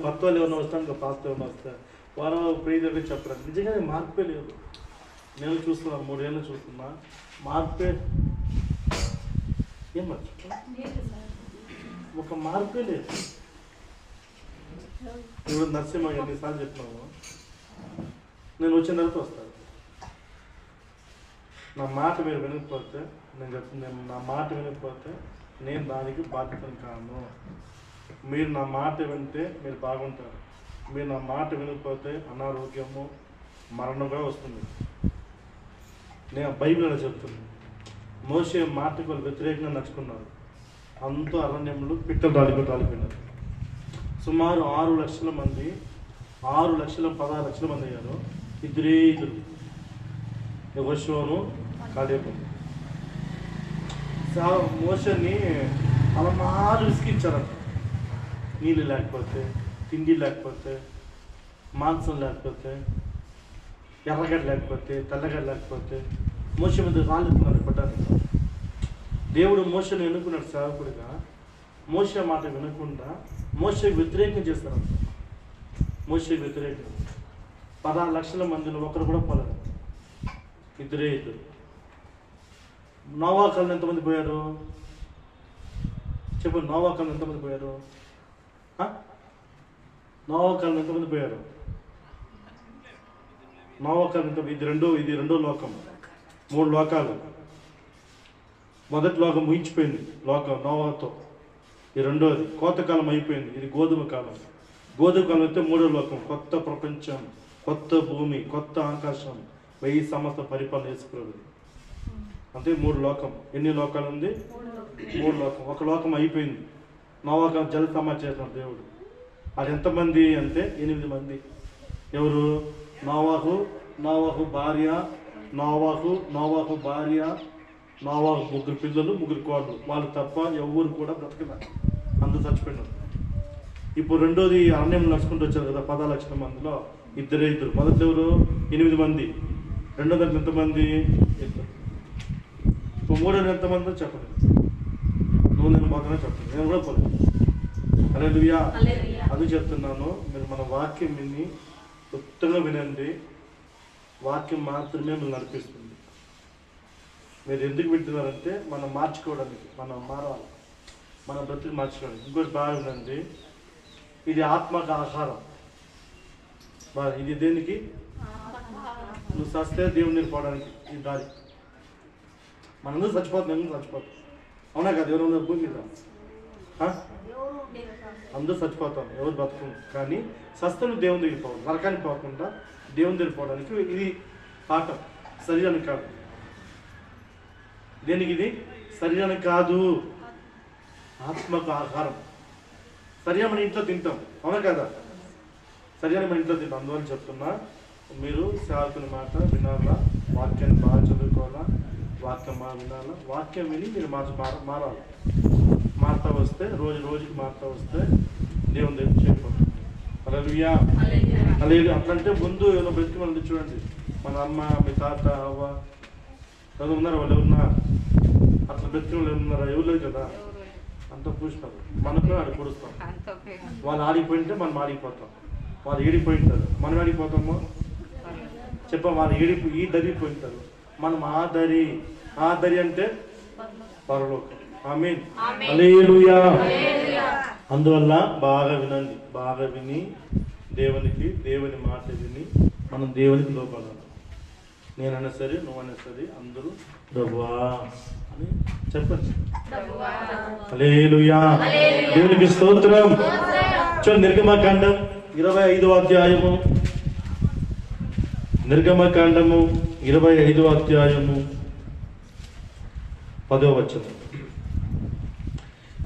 కొత్త వాళ్ళు ఏమైనా వస్తాను, ఇంకా పాత ఏమైనా వస్తారు. వారు ప్రియగా చెప్పారు. నిజంగానే మార్పే లేదు. నేను చూస్తున్నాను, 3 ఏళ్ళు చూస్తున్నా, మార్పే ఏం ఒక మార్పే లేదు. ఇప్పుడు నరసింహ ఎన్నిసార్లు చెప్పినాము, నేను వచ్చిన తర్వాత వస్తాను. నా మాట మీరు వినకపోతే, నేను చెప్తున్నాను, నా మాట వినకపోతే నేను దానికి బాధ్యతను కాను. మీరు నా మాట వింటే మీరు బాగుంటారు. మీరు నా మాట వినకపోతే అనారోగ్యము, మరణంగా వస్తుంది. నేను బైబిల్ అలా చెప్తున్నాను. మోషే మాటకు వాళ్ళు వ్యతిరేకంగా నడుచుకున్నారు. అంతా అరణ్యంలో పిట్టలు రాలిపోయినారు. సుమారు 6 లక్షల మంది, 16 లక్షల మంది అయ్యారు. ఇద్దరు యెహోషువను కాలేబు. మోషేని అలమారు విసిగించారంట. నీళ్ళు లేకపోతే, తిండి లేకపోతే, మాంసం లేకపోతే, ఎర్రగడ్డ లేకపోతే, తెల్లగడ్డ లేకపోతే మోషే మీద రాళ్ళెత్తున్నారు పడ్డానికి. దేవుడు మోషేని ఎన్నుకున్నాడు సేవకుడిగా. మోషే మాట వినకుండా మోషేకి వ్యతిరేకం చేస్తారంట. మోషేకి వ్యతిరేకం 16 లక్షల మందిలో ఒకరు కూడా పోలేదు. ఇద్దరు. నోవా కాలంలో ఎంతమంది పోయారు చెప్పు? నోవా కాలంలో ఎంతమంది పోయారు? నోవా కాలంలో ఎంతమంది పోయారు? నోవా కాలం ఎంత? ఇది రెండో లోకం. 3 లోకాలు. మొదటి లోకం ముగించిపోయింది లోకం నోవాతో. ఇది రెండోది. కోతకాలం అయిపోయింది. ఇది గోధుమ కాలం. గోధుమ కాలం అయితే 3వ లోకం. కొత్త ప్రపంచం, కొత్త భూమి, కొత్త ఆకాశం, 1000 సంవత్సరాల పరిపాలన చేసుకున్నది. అంటే 3 లోకం. ఎన్ని లోకాలు ఉంది? 3 లోకం. ఒక లోకం అయిపోయింది. నోవా జల సమాధి చేసిన దేవుడు. అది ఎంతమంది అంటే 8 మంది. ఎవరు? నోవాహు భార్య, నోవాహు 3 పిల్లలు, 3 కోడలు. వాళ్ళు తప్ప ఎవరు కూడా బ్రతకలేదు. అందరూ చచ్చిపోయినారు. ఇప్పుడు రెండోది అరణ్యం నడుచుకుంటూ వచ్చారు కదా 10 లక్షల మందిలో ఇద్దరు. మొదటి ఎవరు? 8 మంది. రెండో దాంట్లో ఎంతమంది? 2. ఇప్పుడు 3 ఎంతమంది చెప్పండి. నువ్వు నేను మాత్రమే చెప్పండి. నేను కూడా పోలేదు. హల్లెలూయా. అది చెప్తున్నాను. మీరు మన వాక్యం విని ఉత్తగా వినండి. వాక్యం మాత్రమే మిమ్మల్ని నడిపిస్తుంది. మీరు ఎందుకు వింటున్నారంటే మనం మార్చుకోవడానికి, మనం మారాలి, మన బ్రతుకు మార్చుకోవడానికి. ఇంకోటి బాగా వినండి. ఇది ఆత్మక ఆహారం. ఇది దేనికి? నువ్వు సస్తే దేవుని పోవడానికి ఈ దారి. మనందరూ చచ్చిపోతాం. అవునా కదా? ఎవరు భూమి మీద అందరూ చచ్చిపోతాం, ఎవరు బతుకు. కానీ సస్తను దేవుని దగ్గర పోవాలి. నరకానికి పోకుండా దేవుని దగ్గర పోవడానికి ఇది పాఠం. శరీరానికి కాదు. దేనికి ఇది? శరీరానికి కాదు, ఆత్మకు ఆహారం. శరీరం మన ఇంట్లో తింటాం, అవునా కదా? శరీరాన్ని మన ఇంట్లో తింటాం. అందువల్ల చెప్తున్నా, మీరు సేవకుని మాట వినాలా, వాక్యాన్ని బాగా చదువుకోవాలా, వాక్యం బాగా వినాలా. వాక్యం విని మీరు మారాలి. మారుతా వస్తే, రోజుకి మారుతా వస్తే దేవుని దగ్గర చేయకపోతుంది. హల్లెలూయా. అట్లంటే ముందు ఏమైనా బ్రతికి మనం చూడండి. మన అమ్మ, మీ తాత, అవ్వ ఎవరు ఉన్నారా? వాళ్ళు ఎవరున్నా అట్లా బ్రతికి వాళ్ళు ఎవరున్నారా? ఎవరు లేదు కదా. అంతా పూసినారు. మనకు ఆడి పూడుస్తాం. వాళ్ళు ఆడిపోయింటే మనం ఆడిపోతాం. వాళ్ళు ఏడిపోయింటారు, మనం ఆడిపోతాము. వాళ్ళు ఈ దరిపోయింటారు, మనం ఆ దరి అంటే పరలోకం. ఆమేన్. హల్లెలూయా. అందువల్ల బాగా వినండి. బాగా విని దేవుని మాట విని మనం దేవునికి లోపడాలి. నేనైనా సరే, నువ్వైనా సరే, అందరూ ప్రభువా అని చెప్పండి. హల్లెలూయా. దేవునికి స్తోత్రం. చూడండి, నిర్గమకాండం 25వ అధ్యాయము. నిర్గమకాండము 25వ అధ్యాయము 10వ వచనం.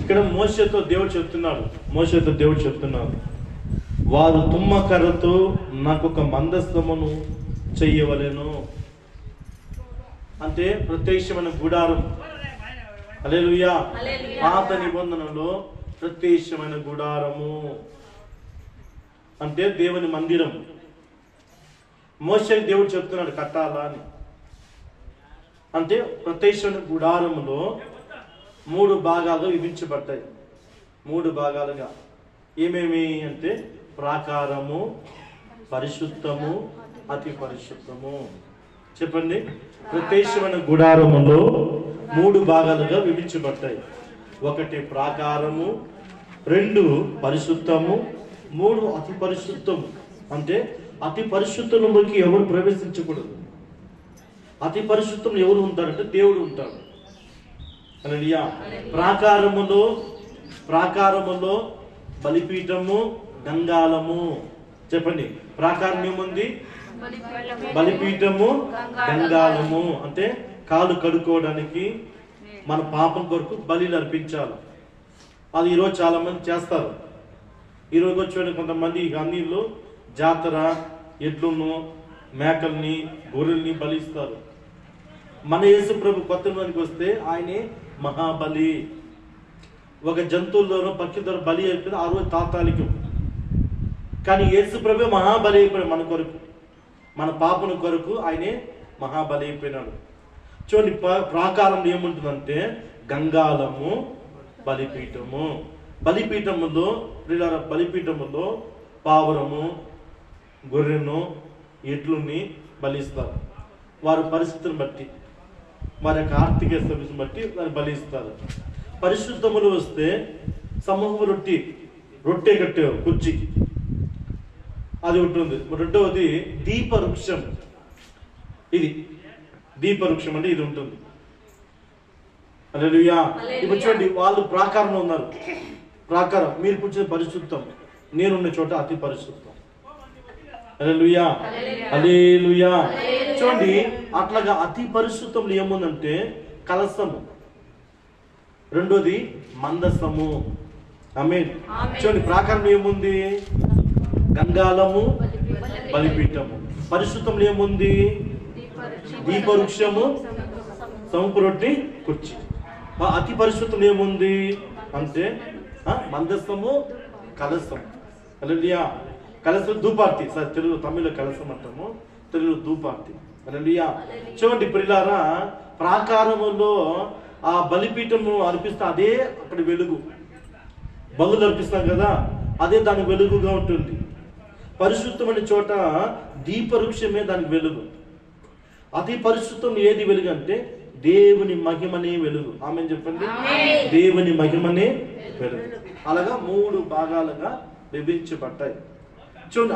ఇక్కడ మోషేతో దేవుడు చెప్తున్నాడు, వారు తుమ్మకర్రతో నాకు ఒక మందస్తమును చెయ్యవలెను. అంటే ప్రత్యక్షమైన గుడారం. హల్లెలూయా. పాత నిబంధనలో ప్రత్యక్షమైన గుడారము అంటే దేవుని మందిరం. మోషేకి దేవుడు చెప్తున్నాడు కట్టాలా అని. అంటే ప్రత్యక్షమైన గుడారములో 3 భాగాలు విభజించబడ్డాయి. 3 భాగాలుగా ఏమేమి అంటే ప్రాకారము, పరిశుద్ధము, అతి పరిశుద్ధము. చెప్పండి. ప్రత్యేకమైన గుడారములో 3 భాగాలుగా విభజించబడ్డాయి. 1 ప్రాకారము, 2 పరిశుద్ధము, 3 అతి పరిశుద్ధము. అంటే అతి పరిశుద్ధంలోకి ఎవరు ప్రవేశించకూడదు. అతి పరిశుద్ధం ఎవరు ఉంటారంటే దేవుడు ఉంటాడు. హల్లెలూయా. ప్రాకారములో బలిపీఠము, గంగాళము. చెప్పండి. ప్రాకారం ఏముంది? బలిపీఠము, గంగాళము. అంటే కాలు కడుక్కోవడానికి, మన పాపం కొరకు బలిలు అర్పించాలి. అది ఈరోజు చాలా మంది చేస్తారు. ఈరోజు వచ్చి కొంతమంది అన్నిళ్ళు జాతర, ఎడ్లను, మేకల్ని, గొర్రెల్ని బలిస్తారు. మన యేసు ప్రభు కొత్త నిబంధనకి వస్తే ఆయనే మహాబలి. ఒక జంతువుల్లోనో పక్షి ద్వారా బలి అయిపోయింది, ఆ రోజు తాత్కాలికం. కానీ యేసు ప్రభు మహాబలి అయిపోయాడు మన కొరకు, మన పాపను కొరకు ఆయనే మహాబలి అయిపోయినాడు. చూడండి, ప్రాకారంలో ఏముంటుందంటే గంగాళము, బలిపీఠము. బలిపీఠములో పావురము, గొర్రెను, ఎడ్లుని బలిస్తారు. వారి పరిస్థితిని బట్టి, వారి యొక్క ఆర్థిక స్థితిని బట్టి వారు బలిస్తారు. పరిశుద్ధములు వస్తే సమూహము రొట్టె కట్టే కుర్చీ అది ఉంటుంది. రెండవది దీపవృక్షం. ఇది దీపవృక్షం అంటే ఇది ఉంటుంది. హల్లెలూయా. ఇప్పుడు చూడండి, వాళ్ళు ప్రాకారంలో ఉన్నారు. ప్రాకారం, మీరు కూర్చున్న పరిశుద్ధం, నేనున్న చోట అతి పరిశుద్ధం. హల్లెలూయా, హల్లెలూయా. చూడండి, అట్లాగా అతి పరిశుద్ధంలో ఏముందంటే కలశము, రెండోది మందసము. ఆమేన్. చూడండి, ప్రాకారంలో ఏముంది? గంగాళము, బలిపీఠము. పరిశుద్ధంలో ఏముంది? దీపవృక్షము, సమూహపు రొట్టె కుర్చీ. అతి పరిశుద్ధంలో ఏముంది అంటే మందసము, కలశం. హల్లెలూయా. కలశం ధూపార్తి. తెలుగు, తమిళ కలశం అంటాము, తెలుగు ధూపార్తి. హల్లెలూయా. చూడండి ప్రియులారా, ప్రాకారములో ఆ బలిపీఠము అర్పిస్తే అదే అక్కడ వెలుగు. బలులు అర్పిస్తాం కదా, అదే దాని వెలుగుగా ఉంటుంది. పరిశుద్ధమైన చోట దీపవృక్షమే దానికి వెలుగు. అతి పరిశుద్ధం ఏది వెలుగు అంటే దేవుని మహిమనే వెలుగు. ఆమె చెప్పండి. దేవుని మహిమనే వెలుగు. అలాగా 3 భాగాలుగా విభజించబడ్డాయి. చూడండి,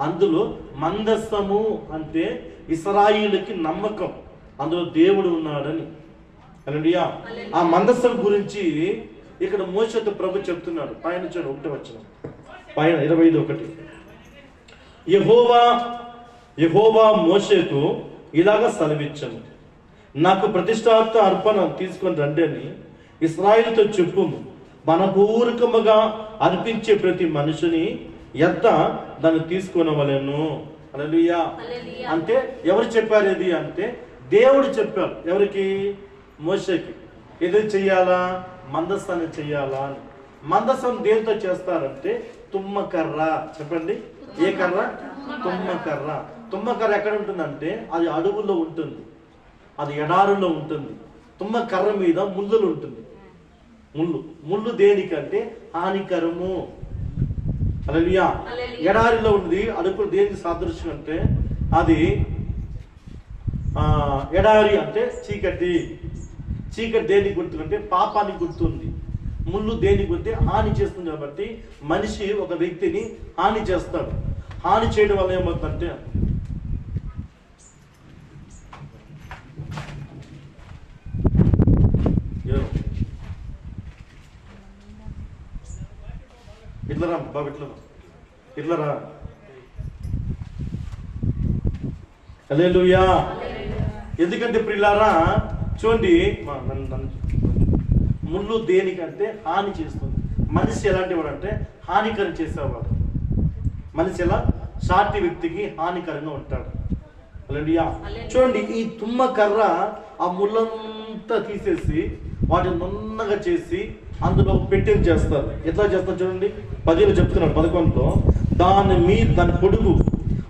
అందులో మందసము అంటే ఇశ్రాయేలుకి నమ్మకం, అందులో దేవుడు ఉన్నాడని. హల్లెలూయా. ఆ మందసం గురించి ఇక్కడ మోషేతో ప్రభు చెప్తున్నాడు. పైన చూడండి, 1వ వచనం, పైన 25:1. యెహోవా మోషేకు ఇలాగ సెలవిచ్చాను, నాకు ప్రతిష్ఠార్థ అర్పణ తీసుకొని రండి అని ఇశ్రాయేలుతో చెప్పుము. మనపూర్వకముగా అర్పించే ప్రతి మనుషుని ఎద్ద దాన్ని తీసుకొనవలెను. హల్లెలూయా. అంటే ఎవరు చెప్పారు ఇది అంటే దేవుడు చెప్పారు. ఎవరికి? మోషేకి. ఏది చెయ్యాలా? మందసాన్ని చెయ్యాలా అని. మందసం దేంతో చేస్తారంటే తుమ్మకర్ర. చెప్పండి, ఏ కర్ర? తుమ్మకర్ర. తుమ్మకర్ర ఎక్కడ ఉంటుందంటే అది అడవుల్లో ఉంటుంది, అది ఎడారులో ఉంటుంది. తుమ్మకర్ర మీద ముళ్ళులు ఉంటుంది. ముళ్ళు దేనికంటే హానికరము. హల్లెలూయా. ఎడారిలో ఉంది, అడుగులు దేనికి సాదృశ్యం అంటే అది ఎడారి అంటే చీకటి. చీకటి దేనికి గుర్తుంటే పాపానికి గుర్తుంది. ముళ్ళు దేనికి గుర్తే హాని చేస్తుంది. కాబట్టి మనిషి ఒక వ్యక్తిని హాని చేస్తాడు. హాని చేయడం వల్ల ఏమవుతుందంటే ఇట్లరా బాబు, ఇట్లరా. హల్లెలూయా. ఎందుకంటే ప్రియులారా చూడండి, ముళ్ళు దేనికంటే హాని చేస్తుంది. మనిషి ఎలాంటి వాడు అంటే హానికరం చేసేవాడు. మనిషి ఎలా సాటి వ్యక్తికి హానికరంగా ఉంటాడు. హల్లెలూయా. చూడండి, ఈ తుమ్మ కర్ర ఆ ముళ్ళంతా తీసేసి వాటిని నున్నగా చేసి అందులో పెట్టేది చేస్తారు. ఎట్లా చేస్తారు చూడండి, 10 చెప్తున్నాడు, 11లో దాని పొడుగు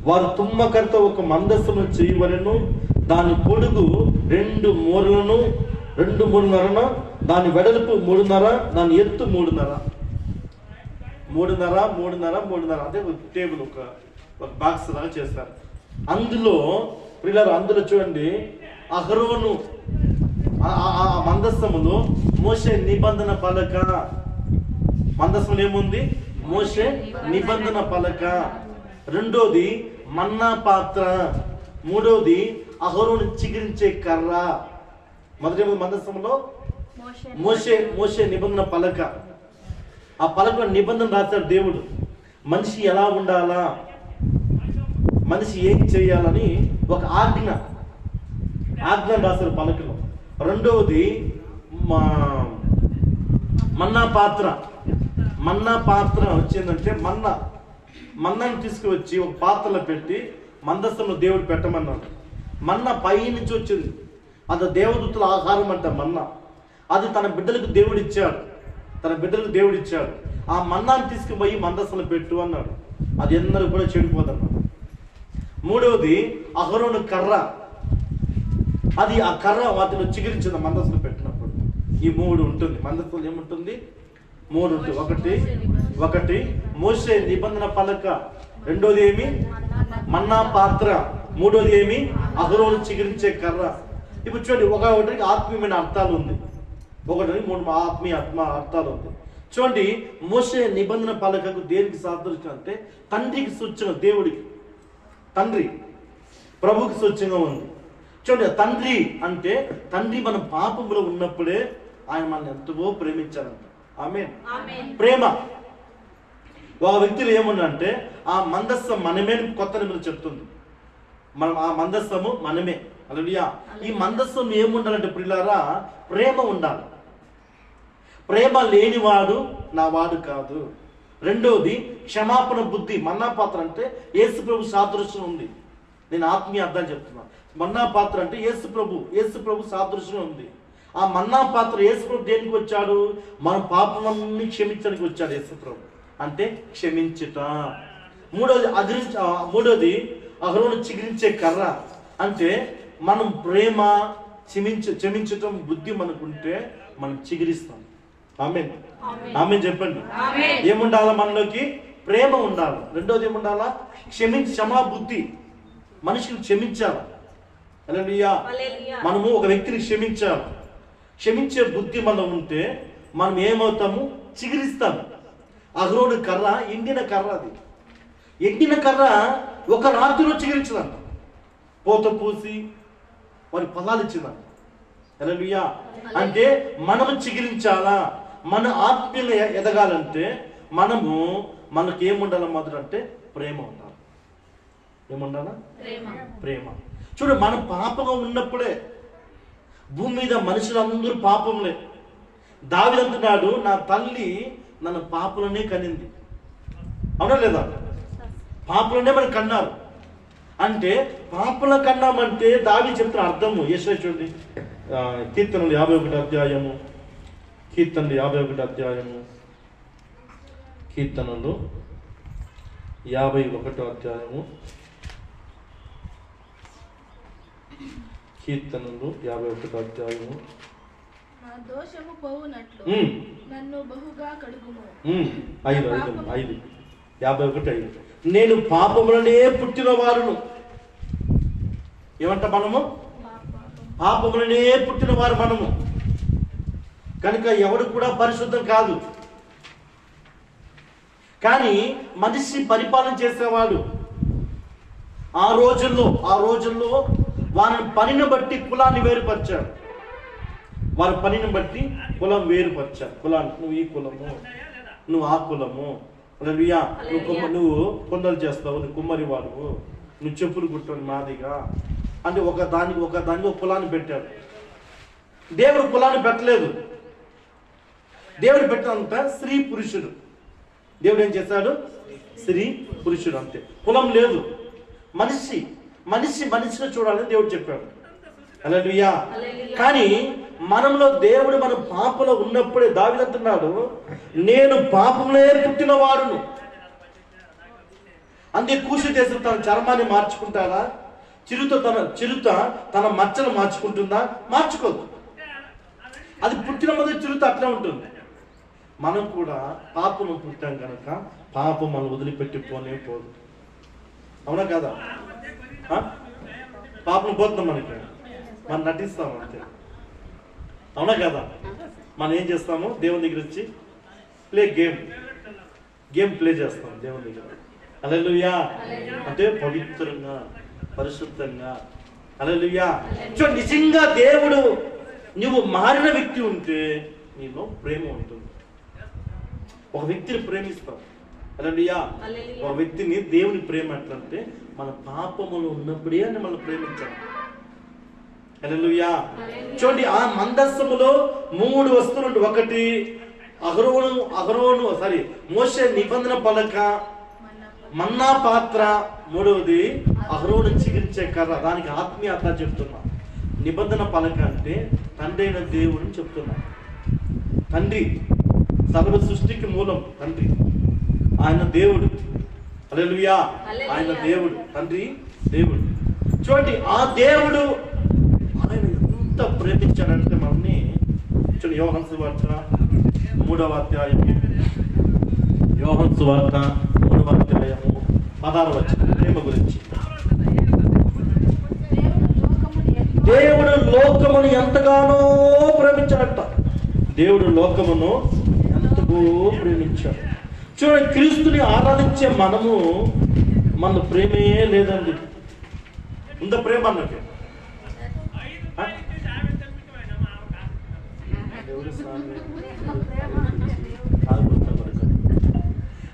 వారు తుమ్మకర్రతో ఒక మందస్సును చేయవలెను. దాని పొడుగు 2 మూరలను, 2 మూరన్నర, దాని వెడల్పు 3.5, దాని ఎత్తు 3.5. 3.5 అంటే ఒక టేబుల్, ఒక బాక్స్ లాగా చేస్తారు. అందులో పిల్లలు, అందులో చూడండి, అహరోను మందస్థములో మోషే నిబంధన పలక. మందస్థంలో ఏముంది? మోషే నిబంధన పలక. రెండోది మన్నా పాత్ర. మూడోది అహరోను చిగురించే కర్ర. మొదటి మందస్థంలో మోషే నిబంధన పలక. ఆ పలకలో నిబంధన రాశాడు దేవుడు. మనిషి ఎలా ఉండాలా, మనిషి ఏం చేయాలని ఒక ఆజ్ఞ రాశారు పలకలో. రెండవది మన్నా పాత్ర వచ్చిందంటే మన్నాను తీసుకువచ్చి ఒక పాత్రలో పెట్టి మందస్థంలో దేవుడు పెట్టమన్నాడు. మన్నా పై నుంచి వచ్చింది, అది దేవదూతల ఆహారం అంట మన్నా. అది తన బిడ్డలకు దేవుడు ఇచ్చాడు. ఆ మన్నాను తీసుకుపోయి మందస్థంలో పెట్టు అన్నాడు. అది ఎన్నడూ కూడా చెడిపోదన్నాడు. మూడవది అహరోను కర్ర. అది ఆ కర్ర వాటిలో చిగురించింది మందస్థంలో పెట్టినప్పుడు. ఈ 3 ఉంటుంది మందస్థంలో. ఏముంటుంది? 3 ఉంటుంది. ఒకటి మోషే నిబంధన పలక, రెండోది ఏమి? మన్నా పాత్ర, మూడోది ఏమి? అహరోను చిగురించే కర్ర. ఇప్పుడు చూడండి, ఒకటికి ఆత్మీయమైన అర్థాలు ఉంది, ఒకటి 3 ఆత్మీయ అర్థాలు ఉంది. చూడండి, మోషే నిబంధన పలకకు దేనికి సాదృశ్యం అంటే తండ్రికి సూచన. దేవుడికి తండ్రి, ప్రభుకి సూచనగా ఉంది. చూడండి, తండ్రి అంటే తండ్రి మన పాపంలో ఉన్నప్పుడే ఆయన మనల్ని ఎంతో ప్రేమించారంట. ఆమేన్. ప్రేమ. ఒక వ్యక్తిలో ఏముందంటే ఆ మందస్థం మనమే. కొత్త నిబంధన చెప్తుంది, మనం ఆ మందస్థము మనమే. హల్లెలూయా. ఈ మందస్థం ఏముండాలంటే ప్రియులారా, ప్రేమ ఉండాలి. ప్రేమ లేనివాడు నా వాడు కాదు. రెండోది క్షమాపణ బుద్ధి. మన్నా పాత్ర అంటే యేసు ప్రభు సాదృశ్యం ఉంది. నేను ఆత్మీయ అర్థాలు చెప్తున్నా. మన్నా పాత్ర అంటే యేసు ప్రభు సాదృశ్యం ఉంది. ఆ మన్నా పాత్ర యేసు ప్రభు దేనికి వచ్చాడు? మన పాపలన్నీ క్షమించడానికి వచ్చాడు యేసు ప్రభు. అంటే క్షమించుట. మూడోది అహరోను చిగురించే కర్ర. అంటే మనం ప్రేమ, క్షమించటం బుద్ధి మనకుంటే మనం చిగురిస్తాం. ఆమేన్. ఆమేన్ చెప్పండి. ఏముండాలా మనలోకి? ప్రేమ ఉండాలి. రెండోది ఏముండాలా? క్షమా బుద్ధి. మనిషిని క్షమించాలి. హల్లెలూయా. మనము ఒక వ్యక్తిని క్షమించే బుద్ధి మనం ఉంటే మనం ఏమవుతాము? చిగురిస్తాము. అహరోను కర్ర ఎండిన కర్ర. అది ఎండిన కర్ర ఒక రాత్రిలో చిగురించదంట. పోత పూసి వారి ఫలాలు ఇచ్చిందంట. హల్లెలూయా. అంటే మనము చిగురించాలా? మన ఆత్మీయులు ఎదగాలంటే మనకు ఏముండాలి? మొదట అంటే ప్రేమ ఉండాలి. ఏముండాలా? ప్రేమ. చూడు, మనం పాపంగా ఉన్నప్పుడే భూమి మీద మనుషులందరూ పాపంలే. దావీదు అంటున్నాడు, నా తల్లి నన్ను పాపలనే కనింది. అవునా లేదా? పాపలనే మనకు కన్నారు. అంటే పాపల కన్నామంటే దావీదు చెప్తున్న అర్థము. యేషయా చూడండి, కీర్తనలు 51 అధ్యాయము. కీర్తనలు 51 అధ్యాయము. కీర్తనలు 51 అధ్యాయము. కీర్తనలు 51 అధ్యాయము. నా దోషము పోవునట్లు నన్ను బహుగా కడుగుము. 51:5. నేను పాపములనే పుట్టిన వారును. ఏమంట? మనము పాపములనే పుట్టిన వారు మనము. కనుక ఎవడు కూడా పరిశుద్ధం కాదు. కానీ మనిషి పరిపాలన చేసేవాడు. ఆ రోజుల్లో వారి పనిని బట్టి కులాన్ని వేరుపరిచాడు. వారి పనిని బట్టి కులం వేరుపరిచాడు. కులాన్ని, నువ్వు ఈ కులము, నువ్వు ఆ కులము. నువ్వు కొండలు చేస్తావు, నువ్వు కుమ్మరి వాడువు, నువ్వు చెప్పులు కుట్టని మాదిగా అంటే ఒక దానికి ఒక కులాన్ని పెట్టాడు. దేవుడు కులాన్ని పెట్టలేదు. దేవుడు పెట్టినంత స్త్రీ పురుషుడు. దేవుడు ఏం చేశాడు? స్త్రీ పురుషుడు అంతే. కులం లేదు. మనిషిని చూడాలని దేవుడు చెప్పాడు. హల్లెలూయా. కానీ మనలో దేవుడు మన పాపంలో ఉన్నప్పుడే దావీదు అంటున్నాడు, నేను పాపంలో పుట్టిన వాడును. అంతే. కూషు దేశం తన చర్మాన్ని మార్చుకుంటాడా? చిరుత తన మచ్చను మార్చుకుంటుందా? మార్చుకోదు. అది పుట్టిన మొదటి చిరుత అట్లా ఉంటుంది. మనం కూడా పాపను పుట్టాం కనుక పాపం మనం వదిలిపెట్టి పోనే పోదు. అవునా కదా? పాపం పోతున్నాం మనకి, మనం నటిస్తాం అంతే. అవునా కదా? మనం ఏం చేస్తాము? దేవుని దగ్గర వచ్చి గేమ్ ప్లే చేస్తాం దేవుని దగ్గర. హల్లెలూయా అంటే పవిత్రంగా, పరిశుద్ధంగా. హల్లెలూయా. నిజంగా దేవుడు నువ్వు మారిన వ్యక్తి ఉంటే నీలో ప్రేమ ఉంటుంది. ఒక వ్యక్తిని ప్రేమిస్తావు. హల్లెలూయా. ఒక వ్యక్తిని దేవుని ప్రేమ ఎట్లంటే మన పాపములు ఉన్నప్పుడే అని మనం ప్రేమించాలి. హల్లెలూయా. చూడండి, ఆ మందస్సములో 3 వస్తువులు. ఒకటి మోషే నిబంధన పలక, మన్నా పాత్ర. మూడవది అహరోను చిగురించే కర్ర. దానికి ఆత్మీయత చెప్తున్నా. నిబంధన పలక అంటే తండ్రి అయిన దేవుడిని చెప్తున్నా. తండ్రి సర్వ సృష్టికి మూలం తండ్రి. ఆయన దేవుడు. హల్లెలూయా. ఆయన దేవుడు, తండ్రి దేవుడు. చూడండి, ఆ దేవుడు ఆయన ఎంత ప్రేమించాడంటే మనల్ని. చూడండి, యోహాను సువార్త 3వ అధ్యాయం, యోహాను సువార్త 3వ అధ్యాయము 16వ వచనం ప్రేమ గురించి. దేవుడు లోకమును ఎంతగానో ప్రేమించాడట. దేవుడు లోకమును ఎంతగో ప్రేమించాడు. చూడండి, క్రీస్తుని ఆరాధించే మనము మన ప్రేమే లేదండి. ఉందా ప్రేమ అన్నట్టు?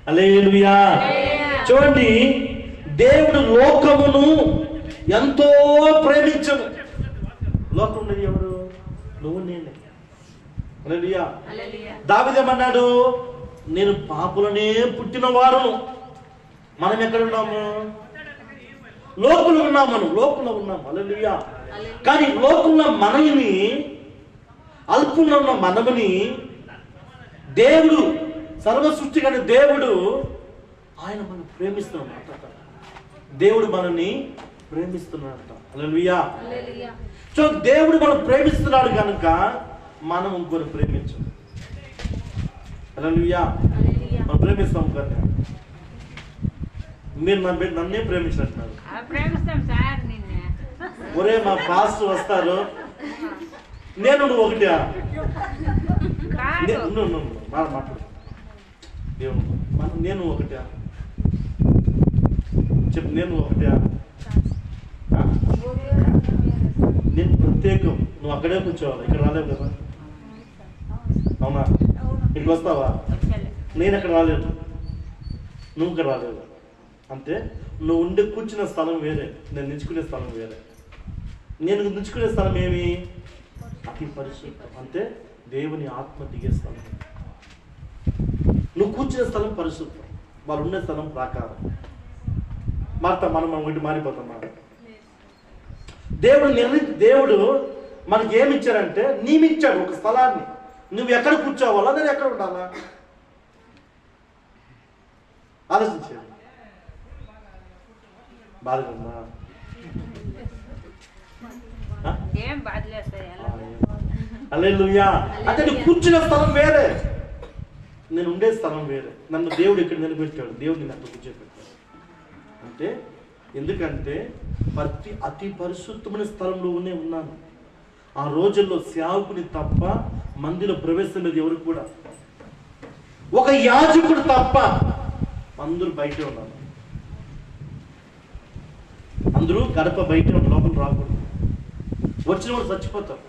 హల్లెలూయా. చూడండి, దేవుడు లోకమును ఎంతో ప్రేమించడు. లోకం ఉన్నది ఎవరు? నువ్వు, నేనే. హల్లెలూయా. దావీదేమన్నాడు? నేను పాపులనే పుట్టిన వారును. మనం ఎక్కడ ఉన్నాము? లోకంలో ఉన్నాము. మనం లోకంలో ఉన్నాము. హల్లెలూయా. కానీ లోకంలో మనల్ని, అల్పంలో ఉన్న మనముని దేవుడు, సర్వ సృష్టి కానీ దేవుడు ఆయన మనం ప్రేమిస్తున్నాడు. దేవుడు మనల్ని ప్రేమిస్తున్నాడట. హల్లెలూయా. సో దేవుడు మనం ప్రేమిస్తున్నాడు కనుక మనం ఇంకొకరు ప్రేమించం. హల్లెలూయా. మనం ప్రేమిస్తాం కదా. మీరు నన్నే ప్రేమించినట్టున్నారు. ఒరే, మా పాస్ట్ వస్తారు, నేను నువ్వు ఒకటి మాట్లాడు. నేను ఒకటి చెప్పు. నేను ఒకటి, నేను ప్రత్యేకం. నువ్వు అక్కడే కూర్చోవాలి, ఇక్కడ రాలేవు కదా. అవునా? ఇక్కడికి వస్తావా? నేను అక్కడ రాలేదు, నువ్వు ఇక్కడ రాలేదు. అంతే. నువ్వు ఉండే కూర్చున్న స్థలం వేరే, నేను నిలుచుకునే స్థలం వేరే. నేను నిలుచుకునే స్థలం ఏమి? అతి పరిశుద్ధం. అంటే దేవుని ఆత్మ దిగే స్థలం. నువ్వు కూర్చునే స్థలం పరిశుద్ధం, వాళ్ళు ఉండే స్థలం ప్రాకారం. మనం ఒకటి మారిపోతాం. దేవుడు మనకి ఏమి ఇచ్చారంటే నియమించాడు ఒక స్థలాన్ని. నువ్వు ఎక్కడ కూర్చోవాలా, నేను ఎక్కడ ఉండాలా? ఆలోచించాడు. బాధగా ఉందా? హల్లెలూయా. అంటే నువ్వు కూర్చున్న స్థలం వేరే, నేను ఉండే స్థలం వేరే. నన్ను దేవుడు ఇక్కడ నిలబెట్టాడు, దేవుడు నిన్ను అక్కడ కూర్చోబెట్టాడు. అంటే ఎందుకంటే అతి పరిశుద్ధమైన స్థలంలోనే ఉన్నాను. ఆ రోజుల్లో సేవకుని తప్ప మందిలో ప్రవేశం లేదు ఎవరికి కూడా. ఒక యాజకుడు తప్ప అందరూ బయటే ఉన్నారు. అందరూ గడప బయట లోపల రాకూడదు. వచ్చిన వాళ్ళు చచ్చిపోతారు.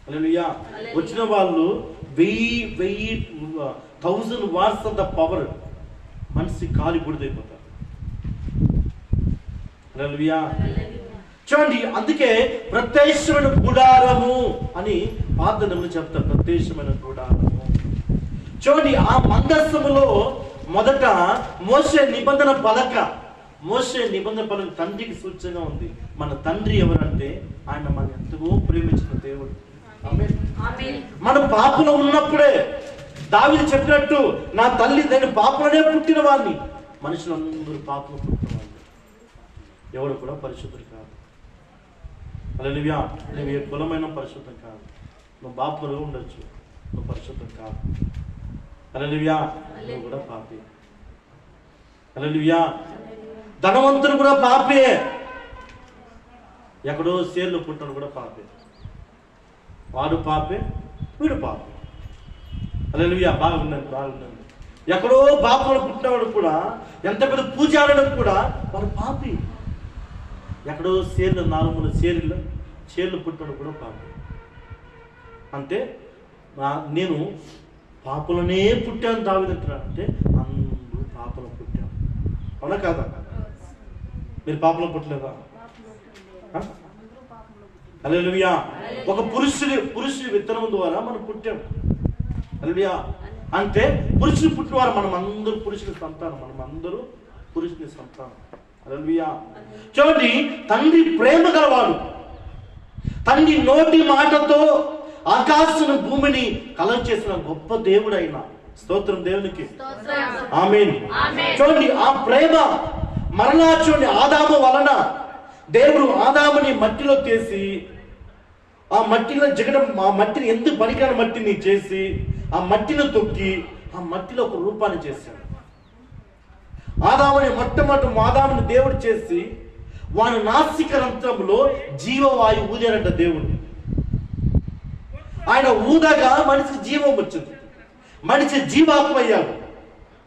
హల్లెలూయా. వచ్చిన వాళ్ళు 1000 వాట్స్ ఆఫ్ ద పవర్ మనిషి కాలి బుడిదైపోతారు. హల్లెలూయా. చూడండి, అందుకే ప్రత్యక్షమైన గుడారము అని పాత నిబంధనలో చెప్తారు. ప్రత్యక్షమైన గుడారము. చూడండి, ఆ మందస్సములో మొదట మోషే నిబంధన పలక. మోషే నిబంధన పలక తండ్రికి సూచనగా ఉంది. మన తండ్రి ఎవరంటే ఆయన మన ఎంతగో ప్రేమించిన దేవుడు. మనం పాపలో ఉన్నప్పుడే దావీదు చెప్పినట్టు, నా తల్లి నేను పాపలనే పుట్టిన వాడిని. మనుషులందరూ పాపలో పుట్టిన వాళ్ళు, ఎవరు కూడా పరిశుద్ధులు కాదు. హల్లెలూయా. నువ్వు ఏ కులమైన పరిశుద్ధం కాదు. నువ్వు పాపలో ఉండొచ్చు, నువ్వు పరిశుద్ధం కాదు. హల్లెలూయా. నువ్వు కూడా పాపి. హల్లెలూయా. ధనవంతుడు కూడా పాపే. ఎక్కడో సేర్లు పుట్టినడు కూడా పాపే. వాడు పాపే, వీడు పాపే. హల్లెలూయా. బాగున్నాను. ఎక్కడో పాపంలో పుట్టినవాడు కూడా, ఎంత పెద్ద పూజారుడు కూడా వాడు పాపి. ఎక్కడో సేర్లు 4 చేర్లు పుట్టినవాడు కూడా పాపి. అంటే నేను పాపలనే పుట్టాను దావీదంటున్నాడు. అంటే అందరూ పాపలు పుట్టాను. అవునా కాదా? మీరు పాపలు పుట్టలేదా? హల్లెలూయా. ఒక పురుషుడి విత్తనం ద్వారా మనం పుట్టాం. హల్లెలూయా. అంటే పురుషుడు పుట్టినవారు మనం అందరూ పురుషుని సంతానం. మనం అందరూ పురుషుని సంతానం. హల్లెలూయా. చూడండి, తండ్రి ప్రేమ గలవాడు. తండ్రి నోటి మాటతో ఆకాశం భూమిని కలగ చేసిన గొప్ప దేవుడైన స్తోత్రం దేవునికి. ఆమేన్. చూడండి, ఆ ప్రేమ మరలా చూడండి, ఆదాము వలన దేవుడు ఆదాముని మట్టిలో తీసి, ఆ మట్టిలో ఆ మట్టిని ఎందుకు పనికిరాని మట్టిని చేసి, ఆ మట్టిని తొక్కి ఆ మట్టిలో ఒక రూపాన్ని చేశాడు. ఆదాముని దేవుడు చేసి వాని నాసిక రంధ్రంలో జీవవాయు ఊదారంట దేవుడు. ఆయన ఊదగా మనిషికి జీవం వచ్చింది. మనిషి జీవాత్మ అయ్యాడు.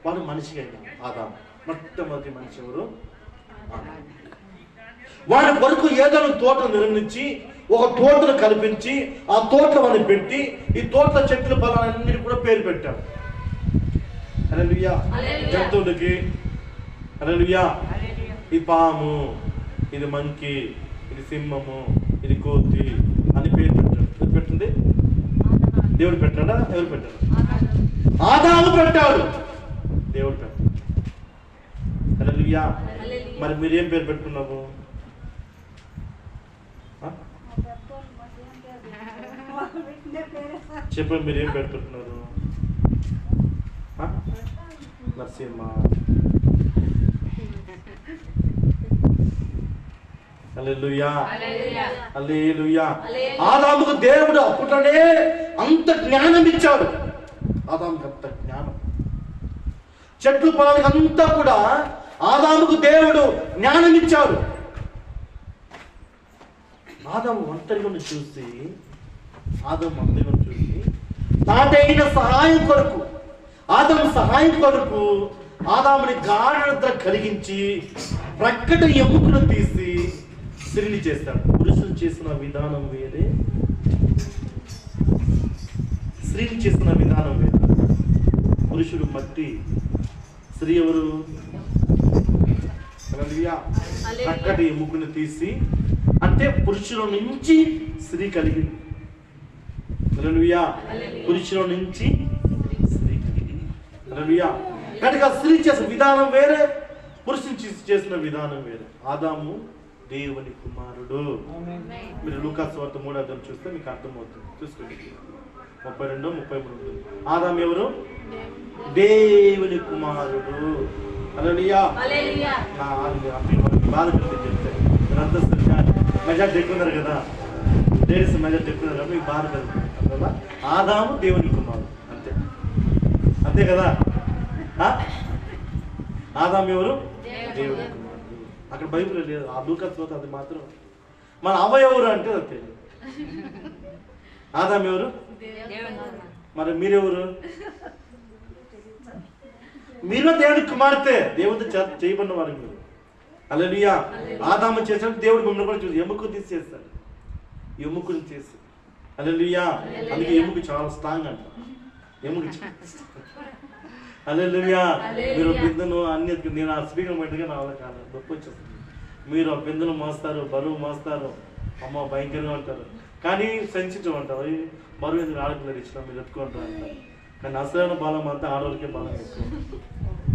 వాడు మనిషిగా అయ్యాడు. ఆదాము మొట్టమొదటి మనిషి ఎవరు? వాడి కొరకు ఏదైనా తోటను నిర్మించి, ఒక తోటను కల్పించి, ఆ తోటను అని పెట్టి, ఈ తోట చెట్లు ఫలాలన్నిటి కూడా పేరు పెట్టాడు. హల్లెలూయా. జంతువులకి హల్లెలూయా. ఈ పాము, ఇది మంకీ, ఇది సింహము, ఇది కోతి అని పేరు పెట్టాడు. ఎవరు పెట్టింది? దేవుడు పెట్టాడా? ఎవరు పెట్టాడు? ఆదాము పెట్టాడు. దేవుడు పెట్టాడు. హల్లెలూయా. మరి మీరేం పేరు పెట్టుకున్నావు? చెప్పండి, మీరేం పెట్టుకుంటున్నారు? నరసింహ. హల్లెలూయా. హల్లెలూయా. ఆదాముకు దేవుడు అప్పుడనే అంత జ్ఞానం ఇచ్చాడు. ఆదాముకు అంత జ్ఞానం, చెట్లు పొలానికి అంతా కూడా ఆదాముకు దేవుడు జ్ఞానం ఇచ్చాడు. ఆదాము ఒంటరిగా చూసి తాటైన సహాయం కొరకు, ఆదాము సహాయం కొరకు ఆదాముని గాఢ నిద్ర కలిగించి ప్రక్కట ఎముకను తీసి స్త్రీని చేస్తాడు. పురుషులు చేసిన విధానం వేరే, స్త్రీని చేసిన విధానం వేరే. పురుషుడు మట్టి, స్త్రీ ఎవరు? ప్రక్కటి ఎముకను తీసి, అంటే పురుషుల నుంచి స్త్రీ కలిగింది. హల్లెలూయా. పురుషుల నుంచి స్త్రీ కలిగింది. హల్లెలూయా. కనుక స్త్రీ చేసిన విధానం వేరే, పురుషుని చేసిన విధానం వేరే. ఆదాము దేవుని కుమారుడు. మీరు లూకాసు వార్త 3వ అధ్యాయం చూస్తే మీకు అర్థమవుతుంది. చూసుకోండి, 32, 33. ఆదాము ఎవరు? దేవుని కుమారుడు. హల్లెలూయా. బాధ చెప్తే మీరంతా మెజార్టీ ఎక్కున్నారు కదా, లేడీస్ మెజార్టీ ఎక్కున్నారు కదా, మీకు బాధ కలుగుతుంది కదా. ఆదాము దేవుని కుమారుడు, అంతే కదా. ఆదాము ఎవరు? దేవుని కుమారుడు. అక్కడ బైబిల్ లేదు, ఆ లూకాసు అది మాత్రం. మన అవ్వ ఎవరు అంటే అది తెలియదు. ఆదాము ఎవరు? మరి మీరెవరు? మీరు దేవుని కుమార్తె, దేవుడితో చేయబడిన వారు మీరు. హల్లెలూయా. ఆదాము చేసినట్టు దేవుడు మిమ్మల్ని కూడా చూసి ఎముకను తీసేస్తాడు. ఎముకను చేసి, హల్లెలూయా. అందుకే ఎముక చాలా స్ట్రాంగ్ అంట. ఎముక హల్లెలూయా. మీరు బిందెను అన్ని, నేను ఆ స్పీకర్ బయటగా నా వల్ల కాదు, గొప్ప వచ్చేస్తుంది. మీరు ఆ బిందెను మోస్తారు, బరువు మోస్తారు, అమ్మ భయంకరంగా ఉంటారు. కానీ సెన్సిటివ్ అంటారు, బరువు ఎందుకు ఆడపిల్లలు ఇచ్చినా మీరు ఎత్తుకుంటారు అంటారు. కానీ అసలైన బలం అంతా ఆడవాళ్ళకే బలం ఎక్కువ.